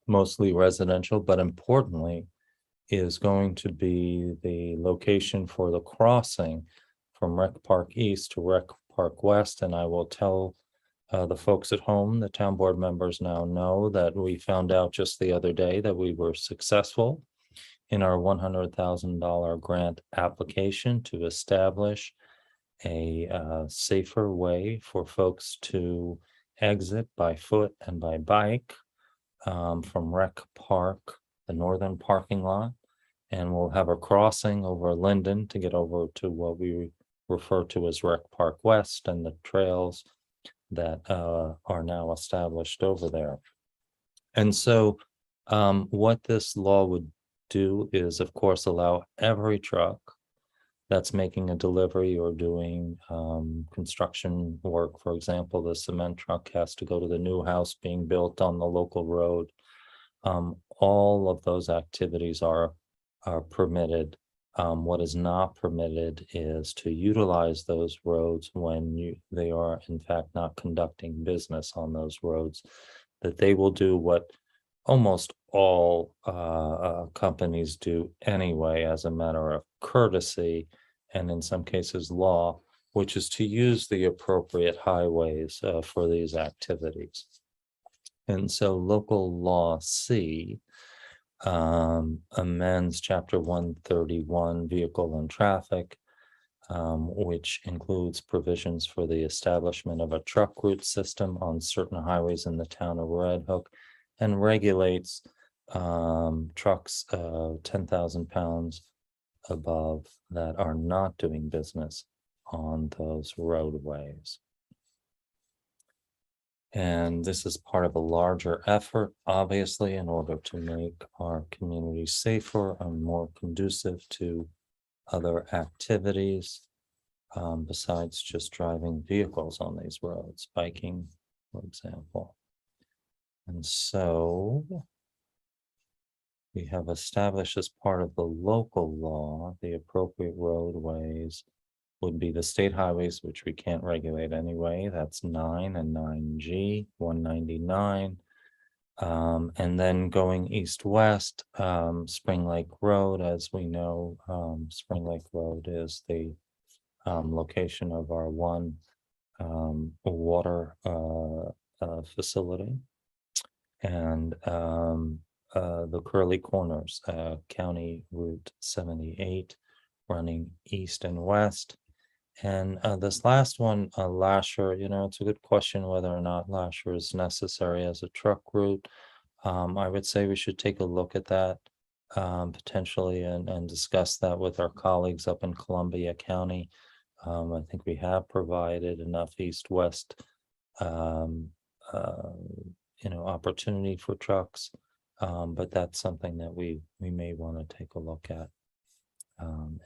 mostly residential, but importantly, is going to be the location for the crossing from Rec Park East to Rec Park West. And I will tell the folks at home, the town board members now know that we found out just the other day that we were successful in our $100,000 grant application to establish a safer way for folks to exit by foot and by bike from Rec Park, the northern parking lot. And we'll have a crossing over Linden to get over to what we refer to as Rec Park West and the trails that are now established over there. And so What this law would do is, of course, allow every truck that's making a delivery or doing construction work. For example, the cement truck has to go to the new house being built on the local road. All of those activities are permitted. What is not permitted is to utilize those roads when they are in fact not conducting business on those roads. That they will do what almost all companies do anyway, as a matter of courtesy, and in some cases law, which is to use the appropriate highways for these activities. And so local law C amends chapter 131 vehicle and traffic, which includes provisions for the establishment of a truck route system on certain highways in the town of Red Hook, and regulates trucks 10,000 pounds above that are not doing business on those roadways. And this is part of a larger effort, obviously, in order to make our community safer and more conducive to other activities, besides just driving vehicles on these roads, biking, for example. And so we have established as part of the local law, the appropriate roadways would be the state highways, which we can't regulate anyway. That's 9 and 9G, 199. And then going east-west, Spring Lake Road, as we know, Spring Lake Road is the location of our one water facility. And the Curly Corners, County Route 78, running east and west. And this last one, Lasher, it's a good question whether or not Lasher is necessary as a truck route. I would say we should take a look at that potentially and discuss that with our colleagues up in Columbia County. I think we have provided enough east-west opportunity for trucks, but that's something that we may want to take a look at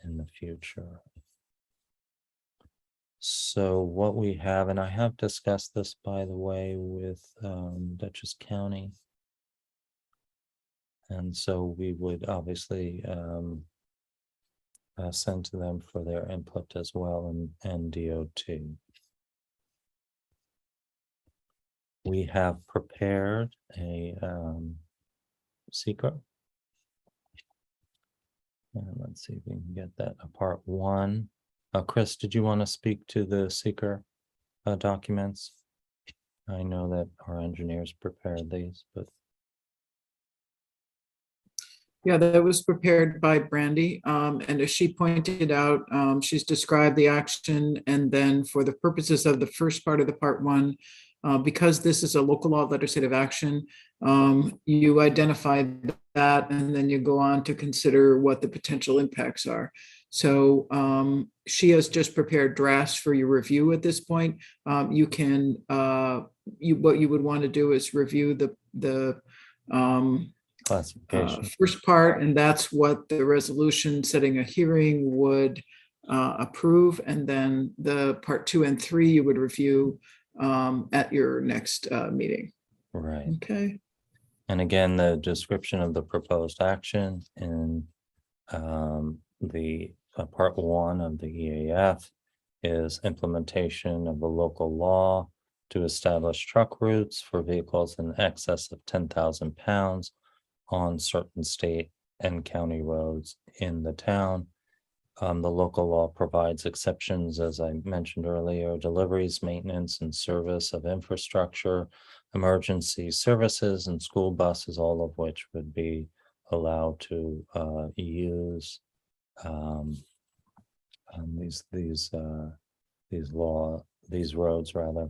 in the future. So what we have, and I have discussed this, by the way, with Dutchess County, and so we would obviously send to them for their input as well, and DOT. We have prepared a secret. And let's see if we can get that part one. Chris, did you want to speak to the seeker documents? I know that our engineers prepared these, but. Yeah, that was prepared by Brandy. And as she pointed out, she's described the action. And then for the purposes of the first part of the part one, because this is a local law legislative action, you identify that and then you go on to consider what the potential impacts are. So she has just prepared drafts for your review at this point. You can, what you would want to do is review the Classification. First part, and that's what the resolution setting a hearing would approve. And then the part 2 and 3 you would review at your next meeting. Right. Okay. And again, the description of the proposed action in the part 1 of the EAF is implementation of the local law to establish truck routes for vehicles in excess of 10,000 pounds on certain state and county roads in the town. The local law provides exceptions, as I mentioned earlier, deliveries, maintenance, and service of infrastructure, emergency services, and school buses, all of which would be allowed to use these roads rather.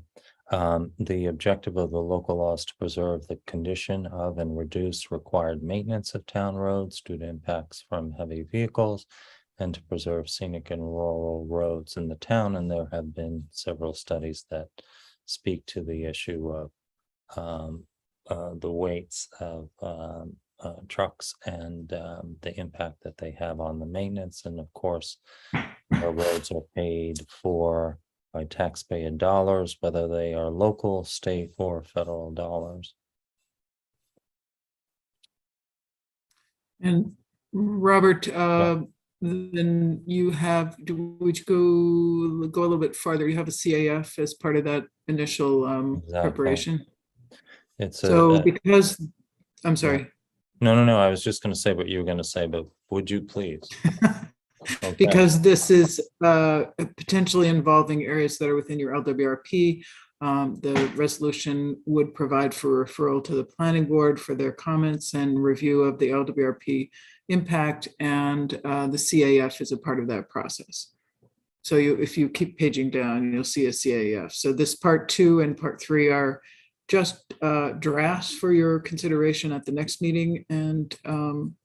The objective of the local law is to preserve the condition of and reduce required maintenance of town roads due to impacts from heavy vehicles, and to preserve scenic and rural roads in the town. And there have been several studies that speak to the issue of the weights of trucks and the impact that they have on the maintenance. And of course, our roads are paid for by taxpayer dollars, whether they are local, state, or federal dollars. And Robert, then you have, would you go a little bit farther? You have a CAF as part of that initial Exactly. preparation. It's So because, I'm sorry. No, I was just going to say what you were going to say, but would you please? Okay. Because this is potentially involving areas that are within your LWRP. The resolution would provide for referral to the planning board for their comments and review of the LWRP impact, and the CAF is a part of that process. So if you keep paging down, you'll see a CAF. So this part 2 and part 3 are just drafts for your consideration at the next meeting, and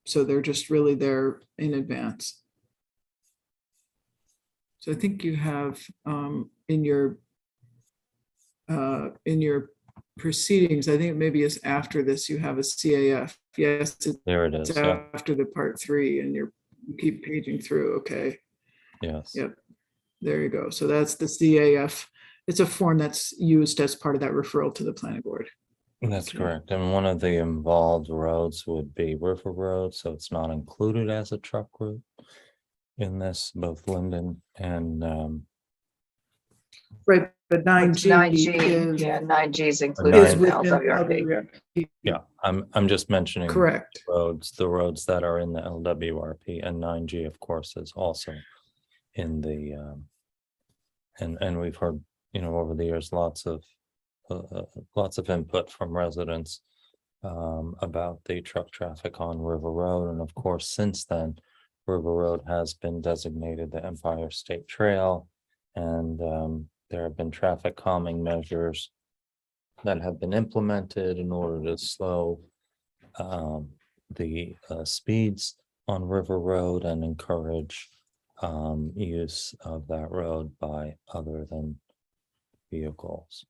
so they're just really there in advance. So I think you have in your proceedings, I think it maybe is after this, you have a CAF. Yes, There it is. it's Yeah. after the part 3, and you keep paging through. Okay, Yes. Yep. There you go. So that's the CAF. It's a form that's used as part of that referral to the planning board. That's Okay. correct. And one of the involved roads would be River Road, so it's not included as a truck route in this, both Linden and Right, but 9G 9G, is, yeah, 9G is Nine- included is in the within LWRP. yeah, I'm just mentioning Correct. the roads that are in the LWRP, and 9G, of course, is also in the and we've heard, over the years, lots of input from residents about the truck traffic on River Road. And of course, since then, River Road has been designated the Empire State Trail, and there have been traffic calming measures that have been implemented in order to slow the speeds on River Road and encourage use of that road by other than vehicles.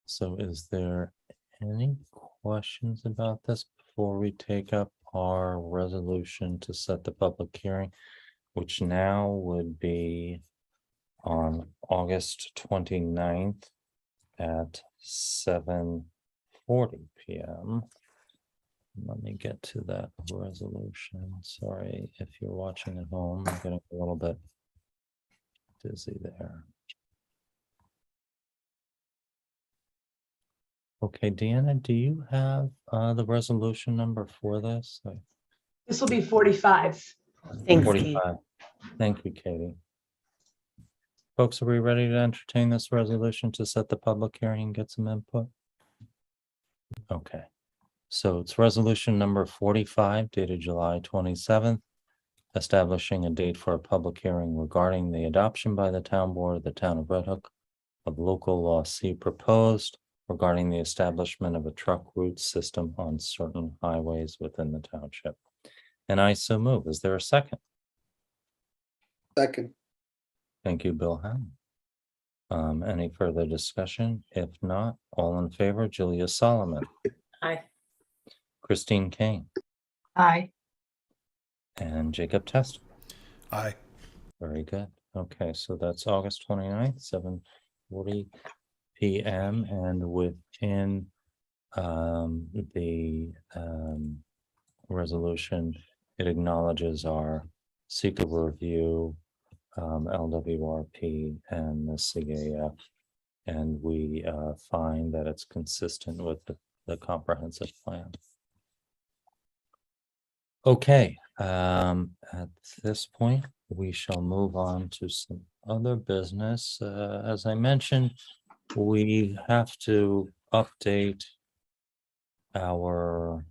So is there any questions about this before we take up our resolution to set the public hearing, which now would be on August 29th at 7:40 p.m. Let me get to that resolution. Sorry if you're watching at home, I'm getting a little bit dizzy there. Okay, Deanna, do you have the resolution number for this? This will be 45. Thanks, 45. Thank you, Katie. Folks, are we ready to entertain this resolution to set the public hearing and get some input? Okay, so it's resolution number 45 dated July 27th, establishing a date for a public hearing regarding the adoption by the town board of the town of Red Hook of local law C proposed regarding the establishment of a truck route system on certain highways within the township. And I so move. Is there a second? Second. Thank you, Bill Hammond. Any further discussion? If not, all in favor, Julia Solomon, Aye. Christine Kane, Aye. and Jacob Test. Aye. Very good. Okay, so that's August 29th, 7:40 p.m. And within the resolution, it acknowledges our seeker review, LWRP, and the CAF, and we find that it's consistent with the comprehensive plan. Okay, at this point, we shall move on to some other business. As I mentioned, we have to update our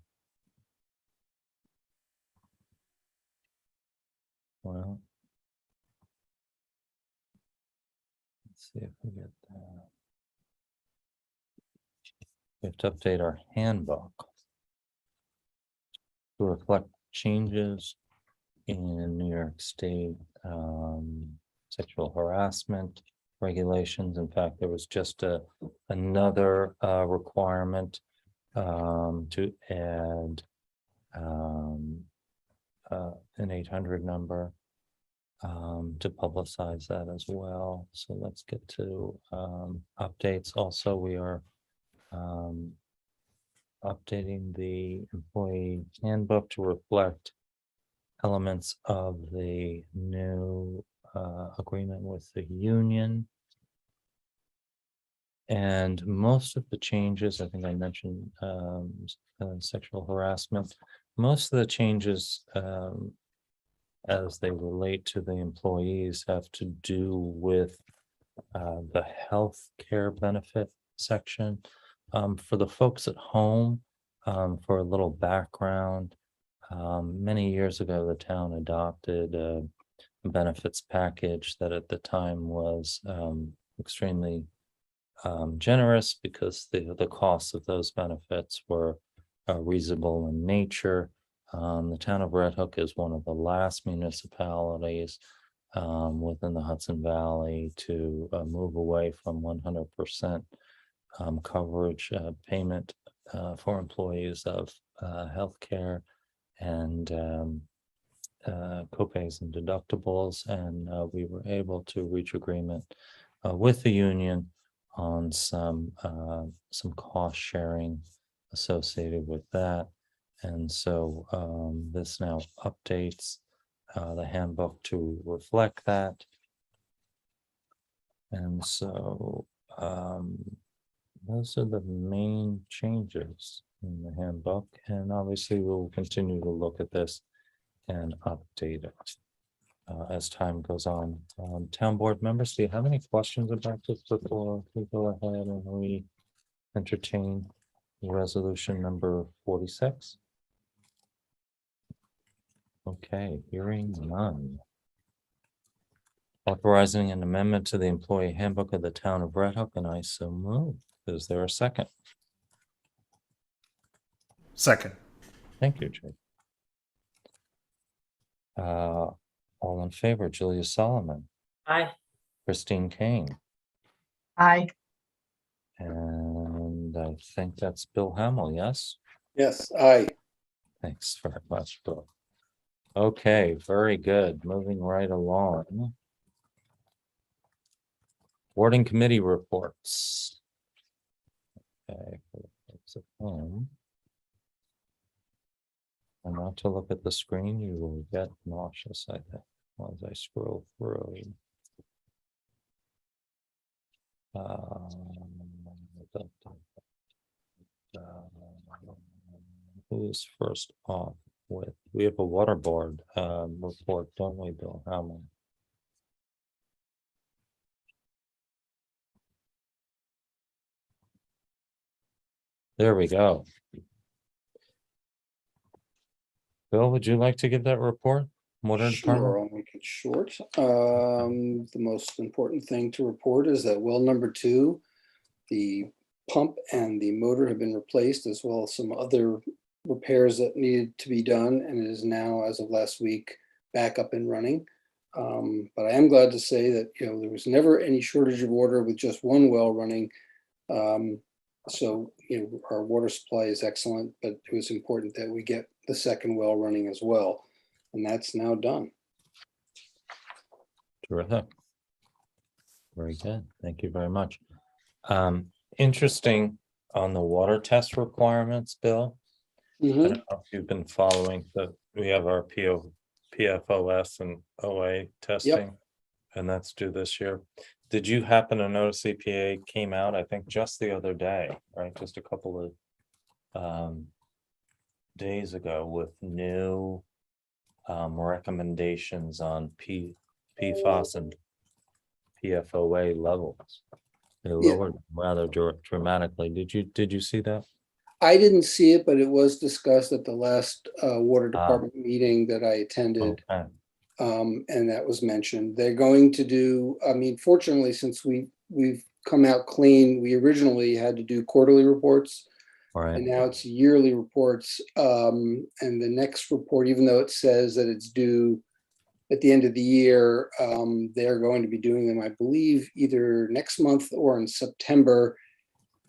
let's see if we get that. We have to update our handbook to reflect changes in New York State sexual harassment regulations. In fact, there was just another requirement to add an 800 number to publicize that as well. So let's get to updates. Also, we are updating the employee handbook to reflect elements of the new agreement with the union. And most of the changes, I think I mentioned sexual harassment, most of the changes as they relate to the employees have to do with the health care benefit section. For the folks at home, for a little background, many years ago, the town adopted a benefits package that at the time was extremely generous because the costs of those benefits were reasonable in nature. The town of Red Hook is one of the last municipalities within the Hudson Valley to move away from 100% coverage payment for employees of healthcare and copays and deductibles. And we were able to reach agreement with the union on some cost sharing associated with that. And so this now updates the handbook to reflect that. And so those are the main changes in the handbook. And obviously we'll continue to look at this and update it as time goes on. Town board members, do you have any questions about this before we go ahead and we entertain resolution number 46? Okay, hearing none. Authorizing an amendment to the employee handbook of the town of Red Hook, and I so move. Is there a second? Second. Thank you, Jake. All in favor, Julia Solomon, Aye. Christine Kane, Aye. and I think that's Bill Hamel, yes? Yes, aye. Thanks very much, Bill. Okay, very good. Moving right along. Board and committee reports. Okay, for the folks at home. And not to look at the screen, you will get nauseous, I think, as I scroll through. Who's first off with? We have a water board report, don't we, Bill? How many? There we go. Bill, would you like to give that report? Water department? Sure, I'll make it short. The most important thing to report is that well number 2, the pump and the motor have been replaced, as well as some other repairs that needed to be done, and it is now, as of last week, back up and running. But I am glad to say that, you know, there was never any shortage of water with just one well running. So, you know, our water supply is excellent, but it was important that we get the second well running as well. And that's now done. Terrific. Very good. Thank you very much. Interesting on the water test requirements, Bill. I Mhm. don't know if you've been following we have our PFOS and OA testing, and that's due this year. Did you happen to notice EPA came out, I think just the other day, right? Just a couple of days ago with new recommendations on PFOS and PFOA levels. They lowered rather dramatically. Did you see that? I didn't see it, but it was discussed at the last water department meeting that I attended. Okay. And that was mentioned. They're going to do, I mean, fortunately, since we've come out clean, we originally had to do quarterly reports. All right. And now it's yearly reports. And the next report, even though it says that it's due at the end of the year. They're going to be doing them, I believe, either next month or in September,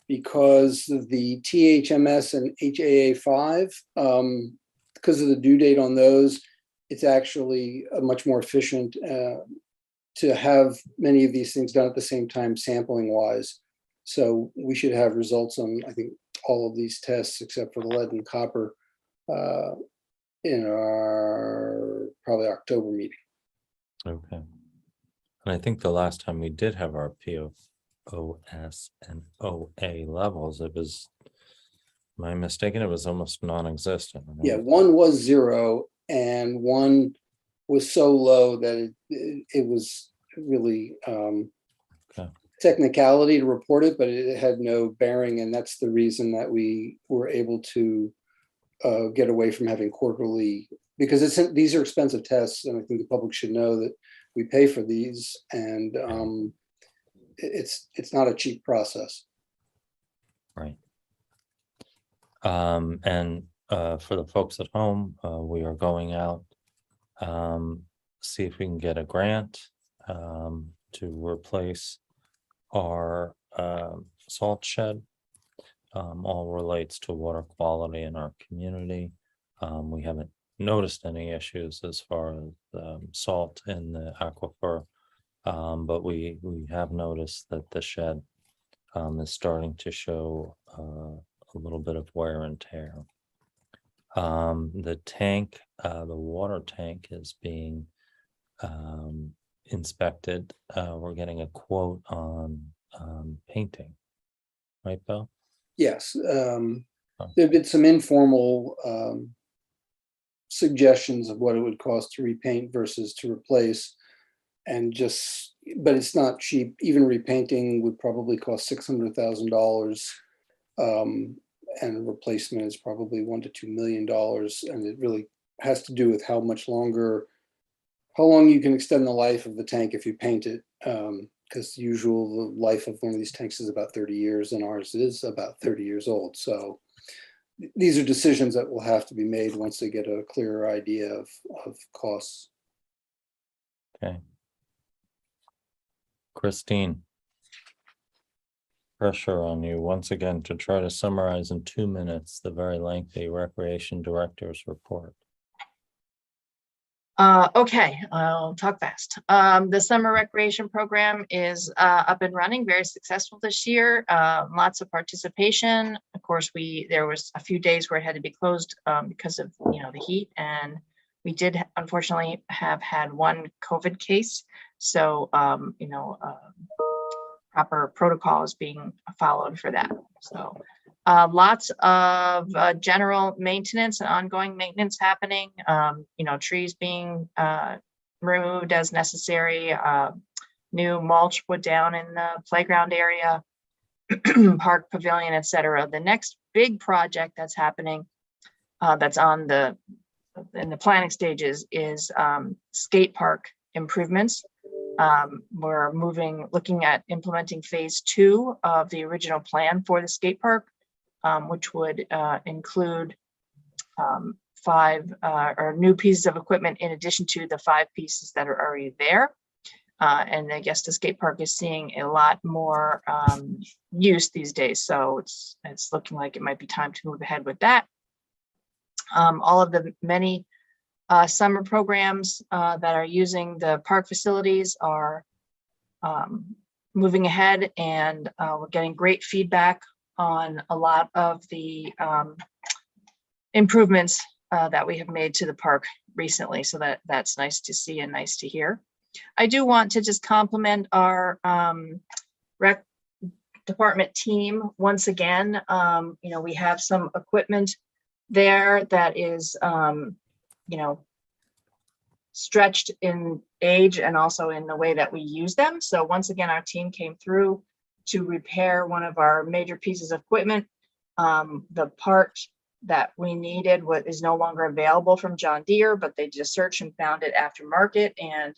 because of the THMS and HAA5, because of the due date on those, it's actually much more efficient to have many of these things done at the same time, sampling wise. So we should have results on, I think, all of these tests except for the lead and copper in our probably October meeting. Okay. And I think the last time we did have our POS and OA levels, it was, am I mistaken? It was almost non-existent. Yeah, one was 0 and one was so low that it was really technicality to report it, but it had no bearing. And that's the reason that we were able to get away from having quarterly, because these are expensive tests. And I think the public should know that we pay for these, and it's not a cheap process. Right. And for the folks at home, we are going out, see if we can get a grant to replace our salt shed. All relates to water quality in our community. We haven't noticed any issues as far as salt in the aquifer, but we have noticed that the shed is starting to show a little bit of wear and tear. The tank, the water tank is being inspected. We're getting a quote on painting, right, Bill? Yes, there have been some informal suggestions of what it would cost to repaint versus to replace, and but it's not cheap. Even repainting would probably cost $600,000, and replacement is probably $1 to $2 million. And it really has to do with how long you can extend the life of the tank if you paint it. Because the life of one of these tanks is about 30 years, and ours is about 30 years old. So these are decisions that will have to be made once they get a clearer idea of costs. Okay. Christine, pressure on you once again to try to summarize in 2 minutes the very lengthy Recreation Director's report. Okay, I'll talk fast. The summer recreation program is up and running, very successful this year. Lots of participation. Of course, there was a few days where it had to be closed because of the heat, and we did unfortunately have had one COVID case. So proper protocol is being followed for that. So lots of general maintenance and ongoing maintenance happening, trees being removed as necessary, new mulch put down in the playground area, park pavilion, etc. The next big project that's happening, that's in the planning stages, is skate park improvements. We're looking at implementing phase 2 of the original plan for the skate park, which would include 5 new pieces of equipment in addition to the 5 pieces that are already there. And I guess the skate park is seeing a lot more use these days. So it's looking like it might be time to move ahead with that. All of the many summer programs that are using the park facilities are moving ahead, and we're getting great feedback on a lot of the improvements that we have made to the park recently. So that's nice to see and nice to hear. I do want to just compliment our rec department team once again. We have some equipment there that is stretched in age and also in the way that we use them. So once again, our team came through to repair one of our major pieces of equipment. The part that we needed is no longer available from John Deere, but they just searched and found it aftermarket, and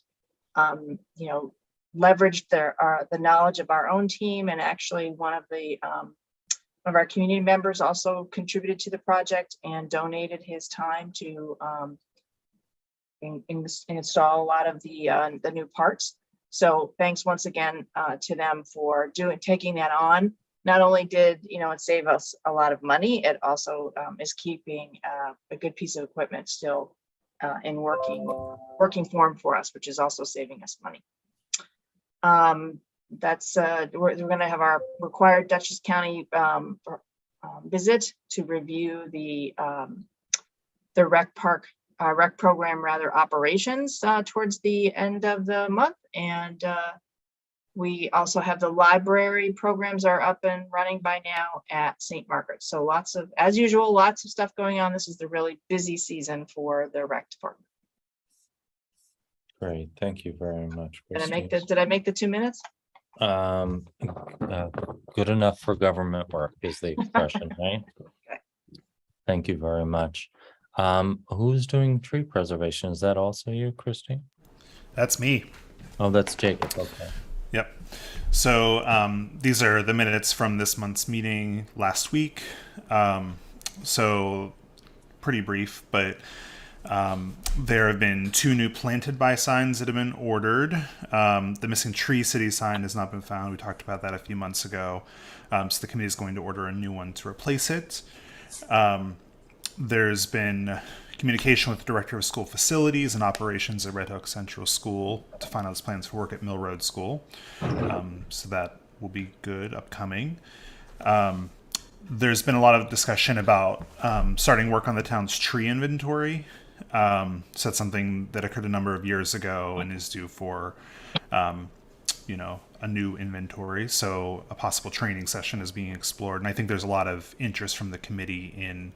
leveraged the knowledge of our own team. And actually one of our community members also contributed to the project and donated his time to install a lot of the new parts. So thanks once again to them for taking that on. Not only did it save us a lot of money, it also is keeping a good piece of equipment still in working form for us, which is also saving us money. We're going to have our required Dutchess County visit to review the rec program operations towards the end of the month, and we also have the library programs are up and running by now at St. Margaret's. So as usual, lots of stuff going on. This is the really busy season for the rec department. Great, thank you very much. Did Christine. I make the 2 minutes? Good enough for government work is the expression, right? Okay. Thank you very much. Who's doing tree preservation? Is that also you, Christine? That's me. Oh, that's Jacob, okay. Yep. So these are the minutes from this month's meeting last week. So pretty brief, but there have been 2 new planted by signs that have been ordered. The missing Tree City sign has not been found. We talked about that a few months ago. So the committee is going to order a new one to replace it. There's been communication with the Director of School Facilities and Operations at Red Hook Central School to finalize plans for work at Mill Road School. So that will be good upcoming. There's been a lot of discussion about starting work on the town's tree inventory. So that's something that occurred a number of years ago and is due for, a new inventory. So a possible training session is being explored. And I think there's a lot of interest from the committee in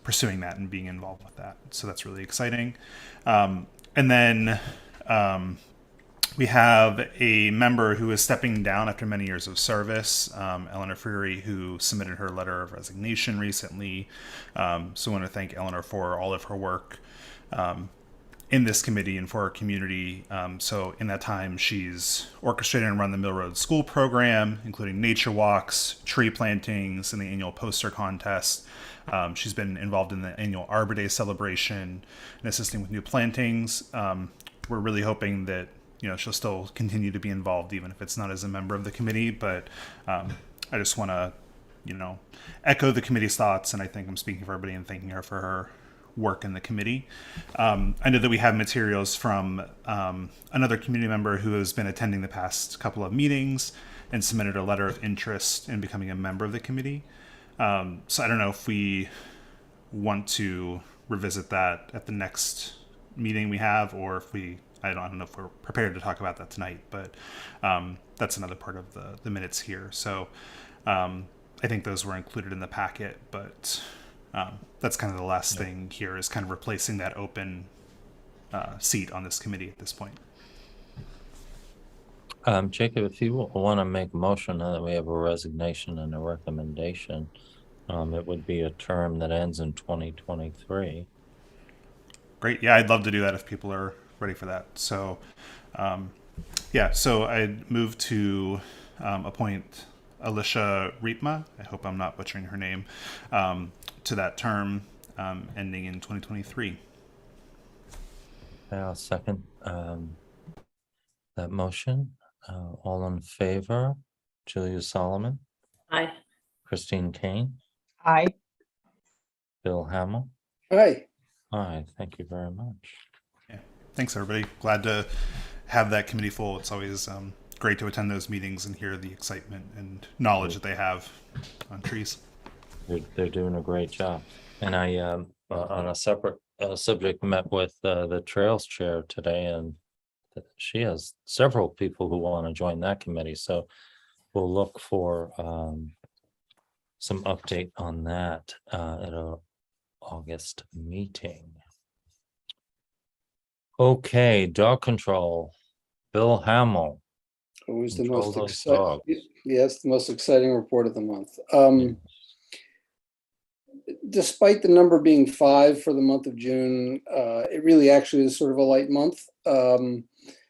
pursuing that and being involved with that. So that's really exciting. And then we have a member who is stepping down after many years of service, Eleanor Freary, who submitted her letter of resignation recently. So I want to thank Eleanor for all of her work in this committee and for our community. So in that time, she's orchestrated and run the Mill Road School program, including nature walks, tree plantings, and the annual poster contest. She's been involved in the annual Arbor Day celebration and assisting with new plantings. We're really hoping that she'll still continue to be involved, even if it's not as a member of the committee. But I just want to, echo the committee's thoughts, and I think I'm speaking for everybody in thanking her for her work in the committee. I know that we have materials from another community member who has been attending the past couple of meetings and submitted a letter of interest in becoming a member of the committee. So I don't know if we want to revisit that at the next meeting we have, or if I don't know if we're prepared to talk about that tonight, but that's another part of the minutes here. So I think those were included in the packet, but that's kind of the last thing here, is kind of replacing that open seat on this committee at this point. Jacob, if you want to make a motion now that we have a resignation and a recommendation, it would be a term that ends in 2023. Great. Yeah, I'd love to do that if people are ready for that. So, so I'd move to appoint Alicia Riepma, I hope I'm not butchering her name, to that term ending in 2023. I'll second that motion. All in favor? Julia Solomon, Aye. Christine Kane, Aye. Bill Hamill. Hi. Aye, thank you very much. Yeah. Thanks, everybody. Glad to have that committee full. It's always great to attend those meetings and hear the excitement and knowledge that they have on trees. They're doing a great job. And I, on a separate subject, met with the Trails Chair today, and she has several people who want to join that committee. So we'll look for some update on that at our August meeting. Okay, dog control. Bill Hamill. Always the Control most those exciting. dogs. Yes, the most exciting report of the month. Despite the number being 5 for the month of June, it really actually is sort of a light month. We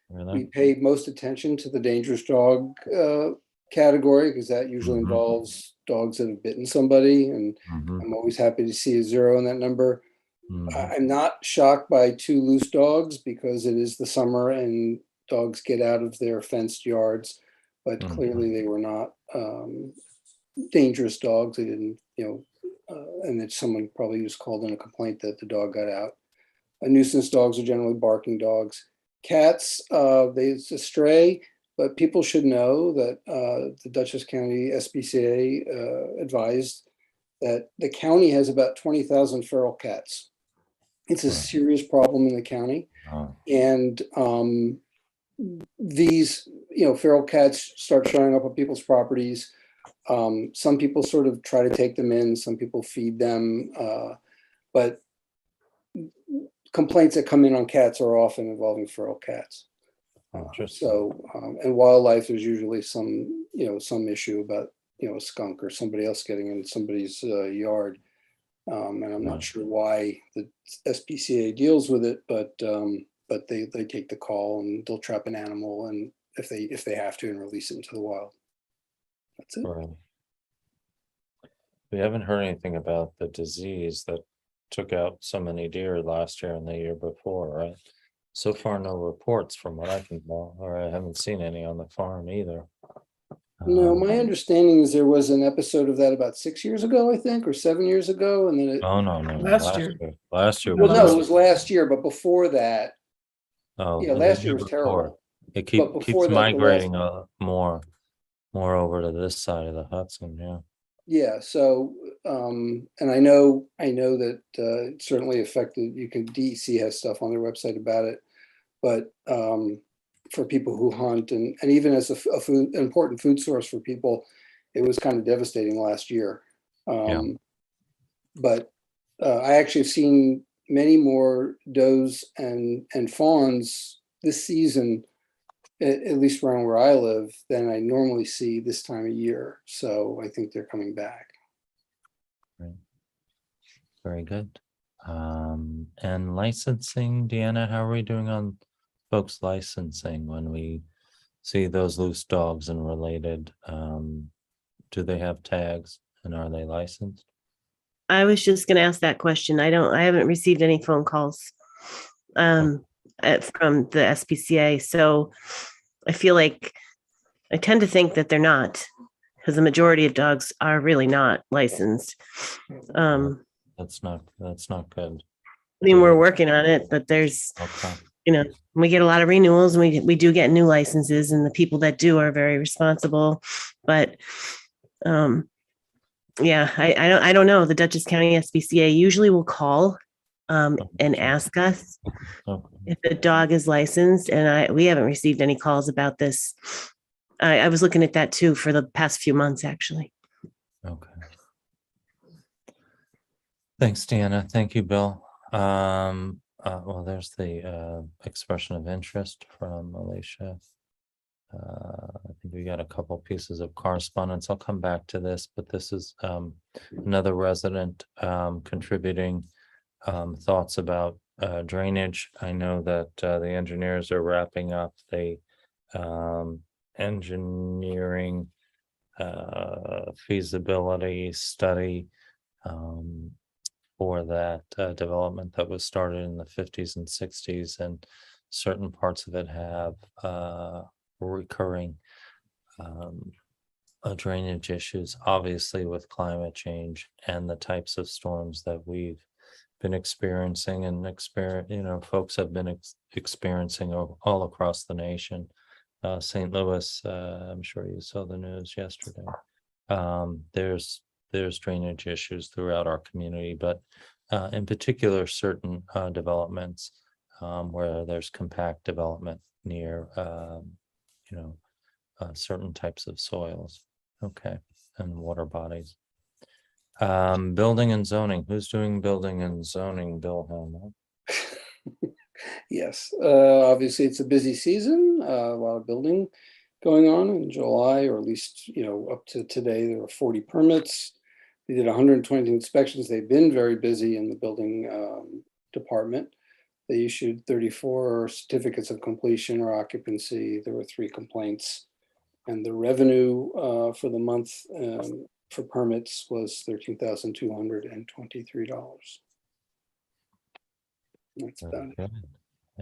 Really? pay most attention to the dangerous dog category, because that usually Mhm. involves dogs that have bitten somebody, and Mhm. I'm always happy to see a 0 in that number. I'm not shocked by 2 loose dogs because it is the summer and dogs get out of their fenced yards. But Mhm. clearly they were not dangerous dogs. They didn't, and that someone probably just called in a complaint that the dog got out. Nuisance dogs are generally barking dogs. Cats, it's a stray, but people should know that the Dutchess County SPCA advised that the county has about 20,000 feral cats. It's a Right. serious problem in the county. Oh, And these, feral cats start showing up on people's properties. Some people sort of try to take them in, some people feed them, but complaints that come in on cats are often involving feral cats. interesting. And wildlife, there's usually some, some issue about, a skunk or somebody else getting in somebody's yard. And I'm not Right. sure why the SPCA deals with it, but they take the call and they'll trap an animal and if they have to and release it into the wild. That's it. Right. We haven't heard anything about the disease that took out so many deer last year and the year before, right? So far, no reports from what I can tell, or I haven't seen any on the farm either. No, my understanding is there was an episode of that about 6 years ago, I think, or 7 years ago, and then it. Oh, no, no, no, Last year. Last year. Well, no, was- it was last year, but before that, Oh, yeah, the last year year was before. terrible. It But before keeps that, the last- migrating more over to this side of the Hudson, yeah. Yeah, so, and I know that it certainly affected, DEC has stuff on their website about it. But for people who hunt and even as an important food source for people, it was kind of devastating last year. But I actually have seen many more does and fawns this season, at least around where I live, than I normally see this time of year. So I think they're coming back. Right. Very good. And licensing, Deanna, how are we doing on folks licensing when we see those loose dogs and related? Do they have tags and are they licensed? I was just gonna ask that question. I haven't received any phone calls from the SPCA, so I feel like I tend to think that they're not, because the majority of dogs are really not licensed. That's not good. I mean, we're working on it, but there's, Okay. we get a lot of renewals and we do get new licenses, and the people that do are very responsible. But yeah, I don't know. The Dutchess County SPCA usually will call and ask us Okay. if the dog is licensed, and we haven't received any calls about this. I was looking at that too for the past few months, actually. Okay. Thanks, Deanna. Thank you, Bill. Well, there's the expression of interest from Alicia. I think we got a couple pieces of correspondence. I'll come back to this, but this is another resident contributing thoughts about drainage. I know that the engineers are wrapping up the engineering feasibility study for that development that was started in the 50s and 60s, and certain parts of it have recurring drainage issues, obviously with climate change and the types of storms that we've been experiencing and folks have been experiencing all across the nation. St. Louis, I'm sure you saw the news yesterday. There's drainage issues throughout our community, but in particular, certain developments where there's compact development near, certain types of soils, okay, and water bodies. Building and zoning. Who's doing building and zoning, Bill Hellman? Yes, obviously it's a busy season, a lot of building going on in July, or at least, up to today, there were 40 permits. We did 120 inspections. They've been very busy in the building department. They issued 34 certificates of completion or occupancy. There were 3 complaints. And the revenue for the month for permits was $13,223. That's about it. Okay.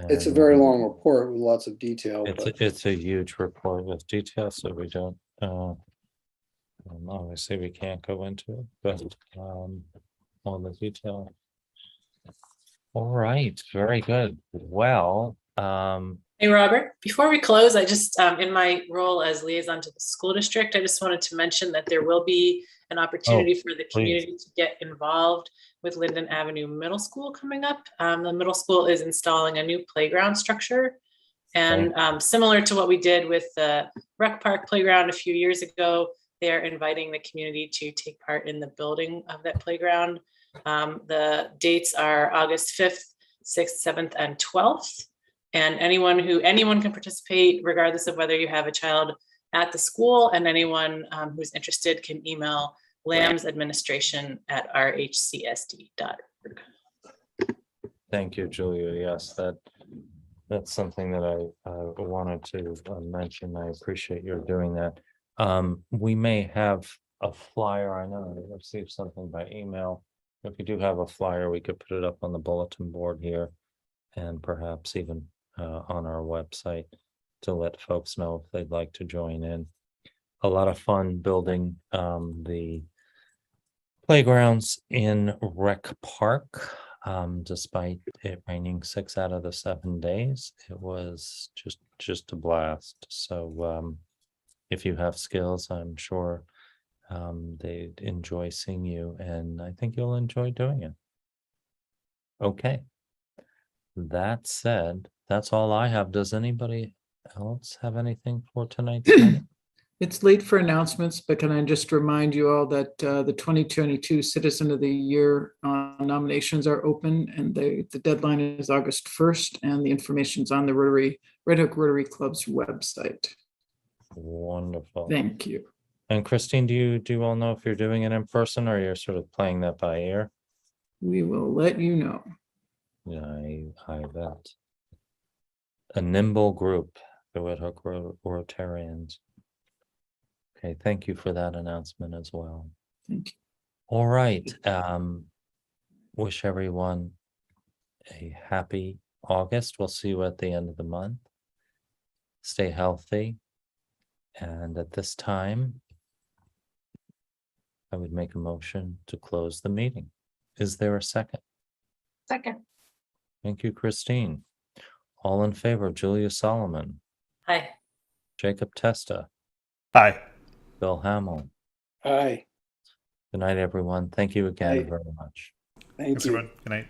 It's a And, very long report with lots of detail, but It's a huge report with details, so we don't, obviously we can't go into it, but, all the detail. All right, very good. Well, Hey, Robert, before we close, I just, in my role as liaison to the school district, I just wanted to mention that there will be an opportunity for the community to get involved with Linden Avenue Middle School coming up. The middle school is installing a new playground structure. And similar to what we did with the rec park playground a few years ago, they're inviting the community to take part in the building of that playground. The dates are August 5th, 6th, 7th, and 12th. And anyone can participate regardless of whether you have a child at the school, and anyone who's interested can email lambsadministration@rhcsd.org. thank you, Julia. Yes, that's something that I wanted to mention. I appreciate your doing that. We may have a flyer. I know I received something by email. If you do have a flyer, we could put it up on the bulletin board here and perhaps even on our website to let folks know if they'd like to join in. A lot of fun building the playgrounds in Rec Park. Despite it raining 6 out of the 7 days, it was just a blast. So if you have skills, I'm sure they'd enjoy seeing you, and I think you'll enjoy doing it. Okay. That said, that's all I have. Does anybody else have anything for tonight? It's late for announcements, but can I just remind you all that the 2022 Citizen of the Year nominations are open, and the deadline is August 1st, and the information's on the Red Hook Rotary Club's website. Wonderful. Thank you. And Christine, do you all know if you're doing it in person or you're sort of playing that by ear? We will let you know. Yeah, I bet. A nimble group, the Red Hook Rotarians. Okay, thank you for that announcement as well. Thank you. All right. Wish everyone a happy August. We'll see you at the end of the month. Stay healthy. And at this time, I would make a motion to close the meeting. Is there a second? Second. Thank you, Christine. All in favor, Julia Solomon, Hi. Jacob Testa, Aye. Bill Hamill. aye, Good night, everyone. Thank you again Aye. very much. thank Thanks, you. everyone. Good night.